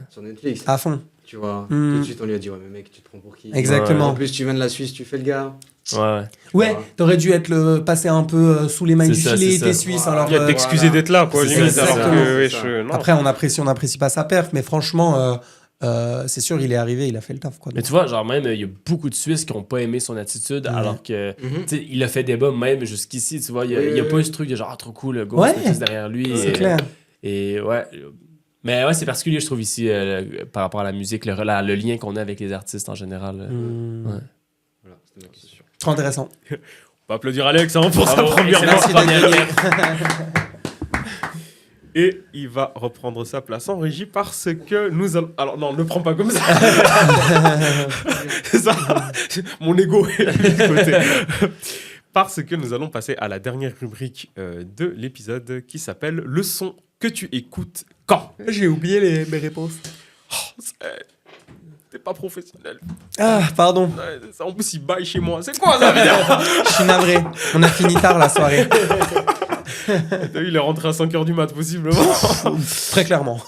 [SPEAKER 6] Sur Netflix.
[SPEAKER 2] À fond.
[SPEAKER 6] Tu vois, tout de suite on lui a dit ouais mais mec tu te prends pour qui?
[SPEAKER 2] Exactement.
[SPEAKER 6] En plus tu viens de la Suisse, tu fais le gars.
[SPEAKER 2] Ouais, t'aurais dû passer un peu sous les mailles du filet, t'es suisse. Alors,
[SPEAKER 1] il y a t'excuser d'être là, quoi.
[SPEAKER 2] Après, on n'apprécie pas sa perf, mais franchement, c'est sûr, il est arrivé, il a fait le taf, quoi.
[SPEAKER 3] Mais tu vois, genre même, il y a beaucoup de Suisses qui n'ont pas aimé son attitude, alors que, tu sais, il a fait débat même jusqu'ici, tu vois, il n'y a pas eu ce truc de genre, trop cool, le gars, c'est derrière lui.
[SPEAKER 2] C'est clair.
[SPEAKER 3] Et ouais. Mais ouais, c'est particulier, je trouve, ici, par rapport à la musique, le lien qu'on a avec les artistes en général. Ouais.
[SPEAKER 6] Voilà, c'était ma question.
[SPEAKER 2] Trop intéressant.
[SPEAKER 1] On va applaudir Alex pour sa première
[SPEAKER 2] Merci de gagner.
[SPEAKER 1] Et il va reprendre sa place en régie parce que nous allons... Alors non, ne le prends pas comme ça. C'est ça. Mon ego est de côté. Parce que nous allons passer à la dernière rubrique de l'épisode qui s'appelle « Le son que tu écoutes quand ?»
[SPEAKER 2] J'ai oublié mes réponses.
[SPEAKER 1] T'es pas professionnel.
[SPEAKER 2] Ah, pardon.
[SPEAKER 1] En plus, il baille chez moi. C'est quoi ça, putain?
[SPEAKER 2] Je suis navré. On a fini tard la soirée.
[SPEAKER 1] T'as vu, il est rentré à 5h du mat, possiblement.
[SPEAKER 2] Très clairement.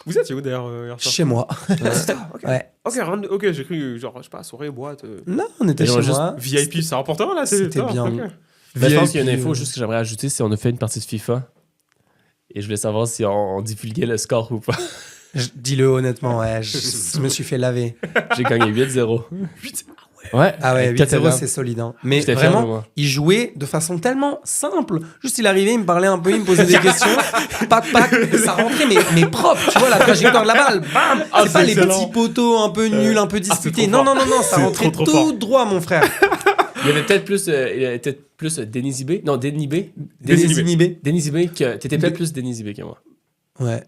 [SPEAKER 1] Vous étiez où d'ailleurs hier soir?
[SPEAKER 2] Chez moi.
[SPEAKER 1] Okay.
[SPEAKER 2] Ouais.
[SPEAKER 1] Ok, j'ai cru, genre, je sais pas, soirée, boîte.
[SPEAKER 2] Non, on était chez moi.
[SPEAKER 1] VIP, c'est important là?
[SPEAKER 2] C'était bien.
[SPEAKER 1] Okay.
[SPEAKER 3] Ben, je pense qu'il y a une info juste que j'aimerais ajouter, c'est on a fait une partie de FIFA. Et je voulais savoir si on divulguait le score ou pas.
[SPEAKER 2] Dis-le honnêtement, ouais, je me suis fait laver.
[SPEAKER 3] J'ai gagné 8-0. Ouais.
[SPEAKER 2] Ah ouais,
[SPEAKER 3] avec
[SPEAKER 2] 8-0,
[SPEAKER 3] Tottenham.
[SPEAKER 2] c'est solide. Hein. Mais
[SPEAKER 3] J'étais fier de
[SPEAKER 2] vraiment,
[SPEAKER 3] moi.
[SPEAKER 2] il jouait de façon tellement simple. Juste, il arrivait, il me parlait un peu, il me posait des questions. Pac, ça rentrait, mais propre. Tu vois, la trajectoire de la balle, bam. C'est pas les petits poteaux un peu nuls, un peu disputés.
[SPEAKER 1] trop
[SPEAKER 2] Non,
[SPEAKER 1] fort.
[SPEAKER 2] ça
[SPEAKER 1] C'est
[SPEAKER 2] rentrait
[SPEAKER 1] trop
[SPEAKER 2] tout
[SPEAKER 1] fort.
[SPEAKER 2] droit, mon frère.
[SPEAKER 3] Il y avait peut-être plus Dénisibé. Non, Dénibé.
[SPEAKER 2] Désinhibé.
[SPEAKER 3] Dénisibé que t'étais peut-être plus Dénisibé que moi.
[SPEAKER 2] Ouais.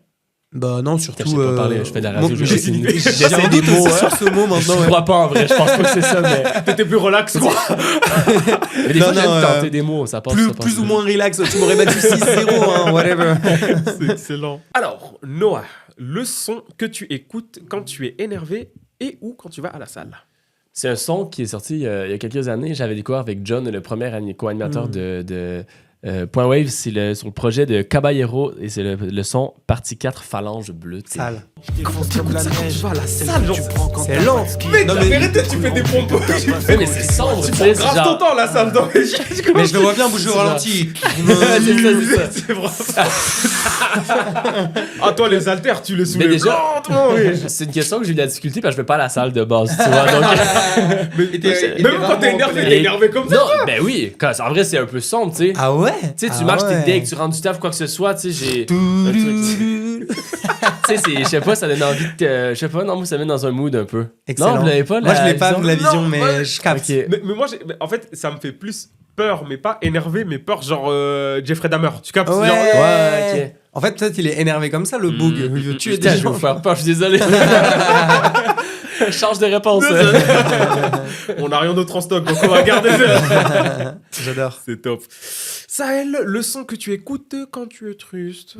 [SPEAKER 2] Bah non,
[SPEAKER 3] Je
[SPEAKER 2] surtout.
[SPEAKER 3] sais pas parler, je fais de la radio,
[SPEAKER 2] moi,
[SPEAKER 3] je sais une-
[SPEAKER 2] j'ai un doute aussi sur ce mot
[SPEAKER 3] Je
[SPEAKER 2] maintenant. ouais.
[SPEAKER 3] crois pas en vrai, je pense pas que c'est ça, mais.
[SPEAKER 1] T'étais plus relax, quoi.
[SPEAKER 3] Mais des
[SPEAKER 2] Non,
[SPEAKER 3] fois, j'aime
[SPEAKER 2] non,
[SPEAKER 3] tenter des mots, ça passe. ça passe.
[SPEAKER 2] Plus ou moins relax, tu m'aurais battu 6-0, hein, whatever.
[SPEAKER 1] C'est excellent. Alors, Noah, le son que tu écoutes quand tu es énervé et ou quand tu vas à la salle.
[SPEAKER 3] C'est un son qui est sorti il y a quelques années. J'avais découvert avec John, le premier co-animateur de Point Wave. C'est son projet de Caballero et c'est le son partie 4 Phalange bleue.
[SPEAKER 2] Sale.
[SPEAKER 1] Comment t'écoutes ça quand tu vas à la salle, genre
[SPEAKER 2] C'est lent.
[SPEAKER 1] Mec,
[SPEAKER 2] Non,
[SPEAKER 1] la
[SPEAKER 2] mais-
[SPEAKER 1] vérité, tu fais des pompes.
[SPEAKER 3] Oui, mais c'est sombre, tu sais.
[SPEAKER 1] Grave ton temps, la salle. Non,
[SPEAKER 2] Mais je le vois bien bouger au
[SPEAKER 3] C'est
[SPEAKER 2] ralenti.
[SPEAKER 3] c'est ça.
[SPEAKER 1] C'est vrai. Ah, toi, les haltères, tu les
[SPEAKER 3] Mais
[SPEAKER 1] soulèves
[SPEAKER 3] déjà,
[SPEAKER 1] lentement, oui.
[SPEAKER 3] c'est une question que j'ai eu de la difficulté parce que je vais pas à la salle de base, tu vois. Donc,
[SPEAKER 1] Même quand t'es énervé, t'es énervé comme ça.
[SPEAKER 3] non, ben oui, en vrai, c'est un peu sombre, tu sais.
[SPEAKER 2] Ah ouais?
[SPEAKER 3] Tu sais, tu marches, t'es deg, tu rentres du taf, quoi que ce soit, tu sais, j'ai. Tu sais, je sais pas, ça donne envie de. Je sais pas, non, moi, ça met dans un mood un peu.
[SPEAKER 2] Excellent.
[SPEAKER 3] Non, vous l'avez pas,
[SPEAKER 2] Moi, je l'ai pas,
[SPEAKER 3] vision?
[SPEAKER 2] la vision,
[SPEAKER 1] Non,
[SPEAKER 2] mais
[SPEAKER 1] ouais.
[SPEAKER 2] je capte.
[SPEAKER 3] Ok.
[SPEAKER 1] Mais moi, en fait, ça me fait plus peur, mais pas énervé, mais peur, genre Jeffrey Dahmer. Tu captes?
[SPEAKER 2] Ouais.
[SPEAKER 1] Genre,
[SPEAKER 3] Ouais, ok.
[SPEAKER 2] En fait, peut-être il est énervé comme ça, le boug. Il veut tuer
[SPEAKER 3] Putain,
[SPEAKER 2] des
[SPEAKER 3] je vais
[SPEAKER 2] gens.
[SPEAKER 3] vous faire peur, je suis désolé. Change de réponse.
[SPEAKER 1] on n'a rien d'autre en stock, donc on va garder ça.
[SPEAKER 2] J'adore.
[SPEAKER 1] C'est top. Sahel, le son que tu écoutes quand tu es triste.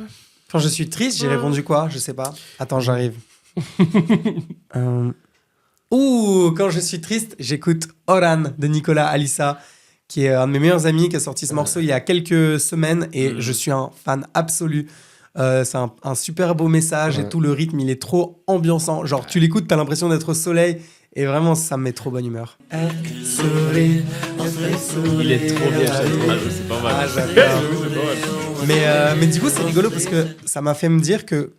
[SPEAKER 2] Quand je suis triste, j'ai répondu quoi? Je sais pas. Attends, j'arrive. Ouh, quand je suis triste, j'écoute Oran de Nicolas Alissa, qui est un de mes meilleurs amis, qui a sorti ce morceau il y a quelques semaines et je suis un fan absolu. C'est un super beau message et tout le rythme, il est trop ambiançant. Genre, tu l'écoutes, t'as l'impression d'être au soleil et vraiment, ça me met trop bonne humeur.
[SPEAKER 3] Il est trop bien,
[SPEAKER 1] C'est pas mal.
[SPEAKER 2] Ah, j'adore. Mais du coup, c'est rigolo parce que ça m'a fait me dire que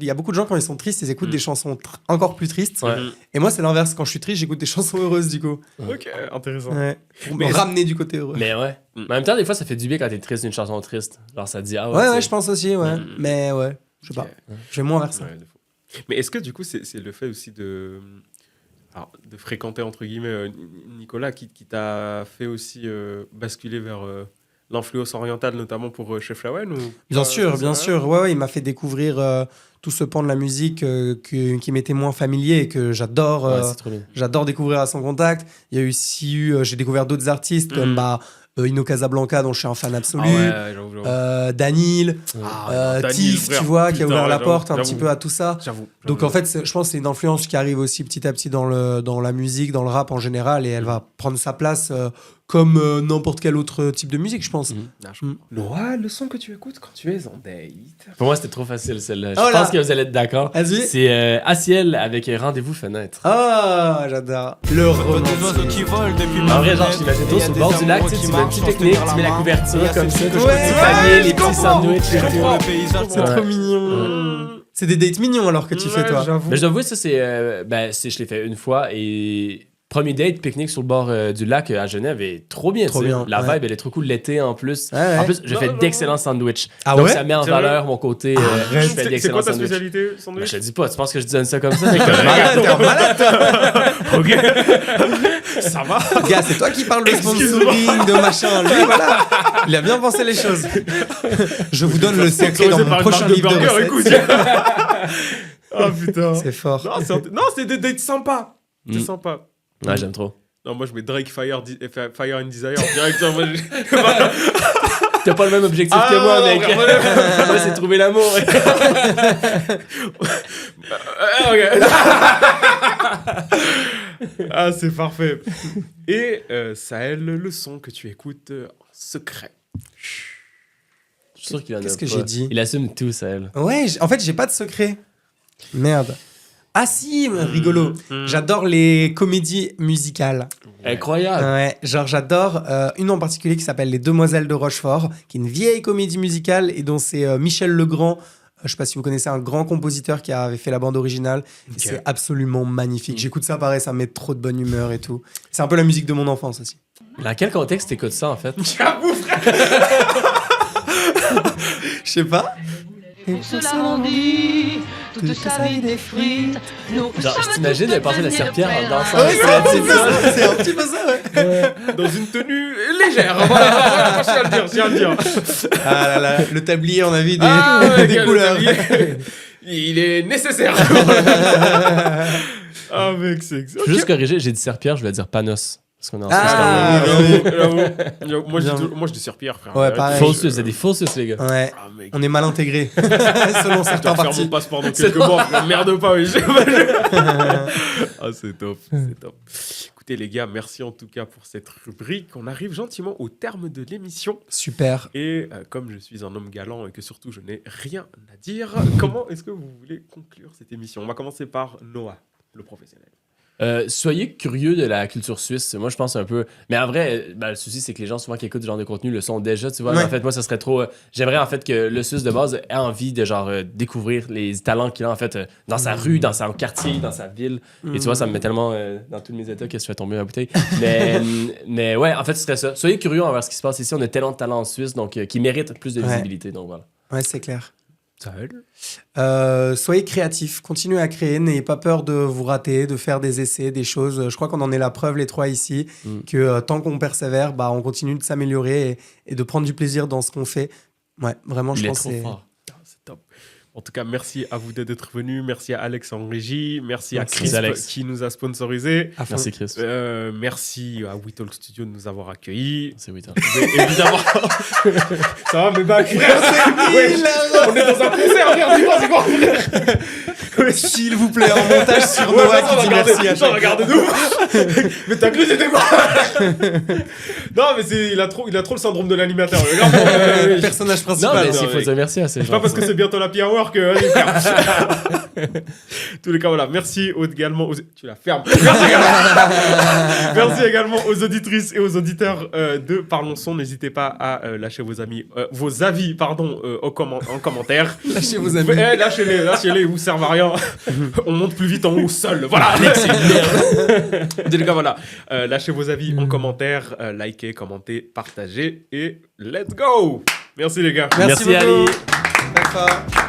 [SPEAKER 2] il y a beaucoup de gens, quand ils sont tristes, ils écoutent des chansons encore plus tristes.
[SPEAKER 3] Ouais.
[SPEAKER 2] Et moi, c'est l'inverse. Quand je suis triste, j'écoute des chansons heureuses, du coup.
[SPEAKER 1] Ok, intéressant.
[SPEAKER 2] Ouais. Pour
[SPEAKER 1] Mais
[SPEAKER 2] me ramener du côté heureux.
[SPEAKER 3] Mais ouais. Mais en même temps, des fois, ça fait du bien quand t'es triste d'une chanson triste. Genre, ça te dit, ah ouais.
[SPEAKER 2] Ouais,
[SPEAKER 3] tu
[SPEAKER 2] ouais,
[SPEAKER 3] sais.
[SPEAKER 2] je pense aussi, ouais. Mais ouais, je sais pas. Je vais moins vers ça.
[SPEAKER 1] Ouais, de fou. Mais est-ce que du coup, c'est le fait aussi de fréquenter, entre guillemets, Nicolas, qui t'a fait aussi basculer vers l'influence orientale, notamment pour Chef Lawen ou
[SPEAKER 2] Bien
[SPEAKER 1] pas,
[SPEAKER 2] sûr,
[SPEAKER 1] ça,
[SPEAKER 2] bien
[SPEAKER 1] ça
[SPEAKER 2] sûr. Ouais, ouais, il m'a fait découvrir tout ce pan de la musique qui m'était moins familier et que j'adore.
[SPEAKER 3] Ouais, c'est trop bien.
[SPEAKER 2] J'adore découvrir à son contact. Il y a aussi j'ai découvert d'autres artistes comme Ino Casablanca, dont je suis un fan absolu.
[SPEAKER 1] Ah ouais, j'avoue.
[SPEAKER 2] Danil,
[SPEAKER 1] Daniel,
[SPEAKER 2] Tiff,
[SPEAKER 1] frère,
[SPEAKER 2] tu vois, qui a
[SPEAKER 1] putain,
[SPEAKER 2] ouvert
[SPEAKER 1] ouais,
[SPEAKER 2] la
[SPEAKER 1] j'avoue,
[SPEAKER 2] porte un
[SPEAKER 1] j'avoue.
[SPEAKER 2] petit peu à tout ça.
[SPEAKER 1] J'avoue.
[SPEAKER 2] Donc en fait, je pense que c'est une influence qui arrive aussi petit à petit dans la musique, dans le rap en général, et elle va prendre sa place comme n'importe quel autre type de musique, je pense.
[SPEAKER 1] Noah, le son que tu écoutes quand tu es en date.
[SPEAKER 3] Pour moi, c'était trop facile, celle-là. Je
[SPEAKER 2] Oh là.
[SPEAKER 3] pense que vous allez être d'accord.
[SPEAKER 2] Vas-y.
[SPEAKER 3] C'est Aciel avec Rendez-vous Fenêtre.
[SPEAKER 2] Ah, j'adore. Le romantique.
[SPEAKER 3] En vrai, genre, je t'imagine toi sur le bord du lac, tu sais, tu mets une petite technique, tu mets la couverture comme ça, tu
[SPEAKER 2] Ouais,
[SPEAKER 3] petit panier, les
[SPEAKER 2] je
[SPEAKER 3] petits
[SPEAKER 2] comprends.
[SPEAKER 3] sandwichs et tout.
[SPEAKER 2] C'est trop mignon. C'est des dates mignons alors que tu fais, toi.
[SPEAKER 1] J'avoue.
[SPEAKER 3] Mais je dois avouer, ça, je l'ai fait une fois et premier date, pique-nique sur le bord du lac à Genève est trop bien.
[SPEAKER 2] Trop
[SPEAKER 3] tu sais.
[SPEAKER 2] bien,
[SPEAKER 3] La
[SPEAKER 2] ouais.
[SPEAKER 3] vibe, elle est trop cool l'été en plus.
[SPEAKER 2] Ouais, ouais.
[SPEAKER 3] En plus, je fais
[SPEAKER 1] Non,
[SPEAKER 3] d'excellents sandwichs.
[SPEAKER 2] Ah
[SPEAKER 3] Donc,
[SPEAKER 2] ouais?
[SPEAKER 3] ça met en
[SPEAKER 1] C'est vrai?
[SPEAKER 3] valeur mon côté. Je fais
[SPEAKER 1] C'est
[SPEAKER 3] d'excellents
[SPEAKER 1] quoi ta
[SPEAKER 3] sandwichs.
[SPEAKER 1] spécialité,
[SPEAKER 3] Ben,
[SPEAKER 1] sandwich?
[SPEAKER 3] je te dis pas, tu penses que je disais ça comme ça? mais
[SPEAKER 2] Malade, t'es un malade.
[SPEAKER 1] Ok. Ça va.
[SPEAKER 2] Gars, c'est toi qui parles de sponsoring, de machin. Lui, voilà. Il a bien pensé les choses. Je vous donne le secret dans
[SPEAKER 1] Sponsorisé
[SPEAKER 2] mon
[SPEAKER 1] par une
[SPEAKER 2] prochain
[SPEAKER 1] marque de
[SPEAKER 2] livre de
[SPEAKER 1] burger,
[SPEAKER 2] recettes.
[SPEAKER 1] écoute. Oh putain.
[SPEAKER 2] C'est fort.
[SPEAKER 1] Non, c'est des dates sympas. C'est sympa.
[SPEAKER 3] Ouais, j'aime trop.
[SPEAKER 1] Non, moi je mets Drake Fire and Desire direct. Moi,
[SPEAKER 3] T'as pas le même objectif
[SPEAKER 1] Ah,
[SPEAKER 3] que moi,
[SPEAKER 1] non,
[SPEAKER 3] mec.
[SPEAKER 1] frère,
[SPEAKER 3] Moi, c'est trouver l'amour.
[SPEAKER 1] Ah, c'est parfait. Et Sahel, le son que tu écoutes en secret.
[SPEAKER 3] Je suis sûr qu'il en a
[SPEAKER 2] Qu'est-ce que
[SPEAKER 3] pas.
[SPEAKER 2] j'ai dit?
[SPEAKER 3] Il assume tout, ça, elle.
[SPEAKER 2] Ouais, en fait, j'ai pas de secret. Merde. Ah si, rigolo. J'adore les comédies musicales.
[SPEAKER 3] Incroyable.
[SPEAKER 2] Ouais, genre j'adore une en particulier qui s'appelle Les Demoiselles de Rochefort, qui est une vieille comédie musicale et dont c'est Michel Legrand Je sais pas si vous connaissez un grand compositeur qui avait fait la bande originale.
[SPEAKER 1] Ok.
[SPEAKER 2] C'est absolument magnifique. J'écoute ça pareil, ça me met trop de bonne humeur et tout. C'est un peu la musique de mon enfance aussi.
[SPEAKER 3] Dans quel contexte t'écoutes ça, en fait?
[SPEAKER 1] J'avoue, frère.
[SPEAKER 2] Je sais pas.
[SPEAKER 7] Pour cela on dit toute sa vie des frites.
[SPEAKER 3] Genre, je t'imagine de passer la serpillère en dansant.
[SPEAKER 2] Ouais, c'est un petit peu ça, ouais.
[SPEAKER 1] Dans une tenue légère. Voilà, je tiens à le dire, je tiens à le dire.
[SPEAKER 2] Ah là là, le tablier, on a vu des,
[SPEAKER 1] Ouais,
[SPEAKER 2] des
[SPEAKER 1] quel
[SPEAKER 2] couleurs.
[SPEAKER 1] tablier. Il est nécessaire. Ah, mec, c'est exact.
[SPEAKER 3] Je veux juste corriger, j'ai dit serpillère, je voulais dire panos. Parce qu'on est en
[SPEAKER 2] Ah,
[SPEAKER 1] J'avoue. Moi, je dis serpillère, frère.
[SPEAKER 2] Ouais, pareil.
[SPEAKER 3] Faussus, c'est des faussus, les gars.
[SPEAKER 2] Ouais,
[SPEAKER 1] Ah, mec.
[SPEAKER 2] on est mal intégrés, selon
[SPEAKER 1] Je
[SPEAKER 2] certains
[SPEAKER 1] dois faire
[SPEAKER 2] partis.
[SPEAKER 1] mon passeport dans quelques mois, frère. Merde pas, oui. Ah, c'est top, c'est top. Écoutez, les gars, merci en tout cas pour cette rubrique. On arrive gentiment au terme de l'émission.
[SPEAKER 2] Super.
[SPEAKER 1] Et comme je suis un homme galant et que surtout je n'ai rien à dire, comment est-ce que vous voulez conclure cette émission? On va commencer par Noah, le professionnel.
[SPEAKER 3] Soyez curieux de la culture suisse. Moi, je pense un peu. Mais en vrai, le souci, c'est que les gens souvent qui écoutent ce genre de contenu le sont déjà, tu vois.
[SPEAKER 2] Ouais.
[SPEAKER 3] En fait, moi, ça serait trop. J'aimerais en fait que le Suisse de base ait envie de genre découvrir les talents qu'il a en fait dans sa rue, dans son quartier, dans sa ville. Et tu vois, ça me met tellement dans tous mes états que je fais tomber ma bouteille. Mais ouais, en fait, ce serait ça. Soyez curieux envers ce qui se passe ici. On a tellement de talents en Suisse, donc qui méritent plus de visibilité. Donc voilà.
[SPEAKER 2] Ouais, c'est clair.
[SPEAKER 1] Sahel.
[SPEAKER 2] Soyez créatifs, continuez à créer, n'ayez pas peur de vous rater, de faire des essais, des choses. Je crois qu'on en est la preuve, les trois ici, que tant qu'on persévère, on continue de s'améliorer et de prendre du plaisir dans ce qu'on fait. Ouais, vraiment, je
[SPEAKER 3] Il est
[SPEAKER 2] pense que
[SPEAKER 3] trop
[SPEAKER 2] c'est...
[SPEAKER 3] fort.
[SPEAKER 1] Ah, c'est top. En tout cas, merci à vous deux d'être venus. Merci à Alex en régie. Merci à
[SPEAKER 3] Merci,
[SPEAKER 1] Chris
[SPEAKER 3] Alex.
[SPEAKER 1] qui nous a sponsorisé.
[SPEAKER 2] à fond.
[SPEAKER 3] Merci, Chris.
[SPEAKER 1] Merci à We Talk Studio de nous avoir accueillis.
[SPEAKER 3] C'est oui,
[SPEAKER 1] Mais évidemment. Ça va, mes bacs, frère. Ouais, on est dans un concert, frère. Dis-moi, c'est quoi, frère?
[SPEAKER 2] S'il vous plaît, en montage sur Noah qui dit merci à chaque
[SPEAKER 1] Regarde-nous. Mais t'as cru que c'était quoi? Non, mais il a trop le syndrome de l'animateur. Regarde,
[SPEAKER 2] personnage
[SPEAKER 3] Non,
[SPEAKER 2] principal.
[SPEAKER 3] mais s'il faut dire merci à ces gens.
[SPEAKER 1] c'est pas parce que c'est bientôt la hour que. Allez, frère. Tous les cas, voilà. Merci également aux. Tu la fermes. Merci également aux auditrices et aux auditeurs de Parlons Son. N'hésitez pas à lâcher vos avis, en commentaire.
[SPEAKER 2] Lâchez vos amis.
[SPEAKER 1] Lâchez-les, ils vous servent à rien. On monte plus vite en haut seul. Voilà, c'est merde. Tous les cas, voilà. Lâchez vos avis en commentaire, likez, commentez, partagez et let's go. Merci les gars.
[SPEAKER 3] Merci,
[SPEAKER 2] beaucoup.
[SPEAKER 3] Ali.
[SPEAKER 2] Très fort.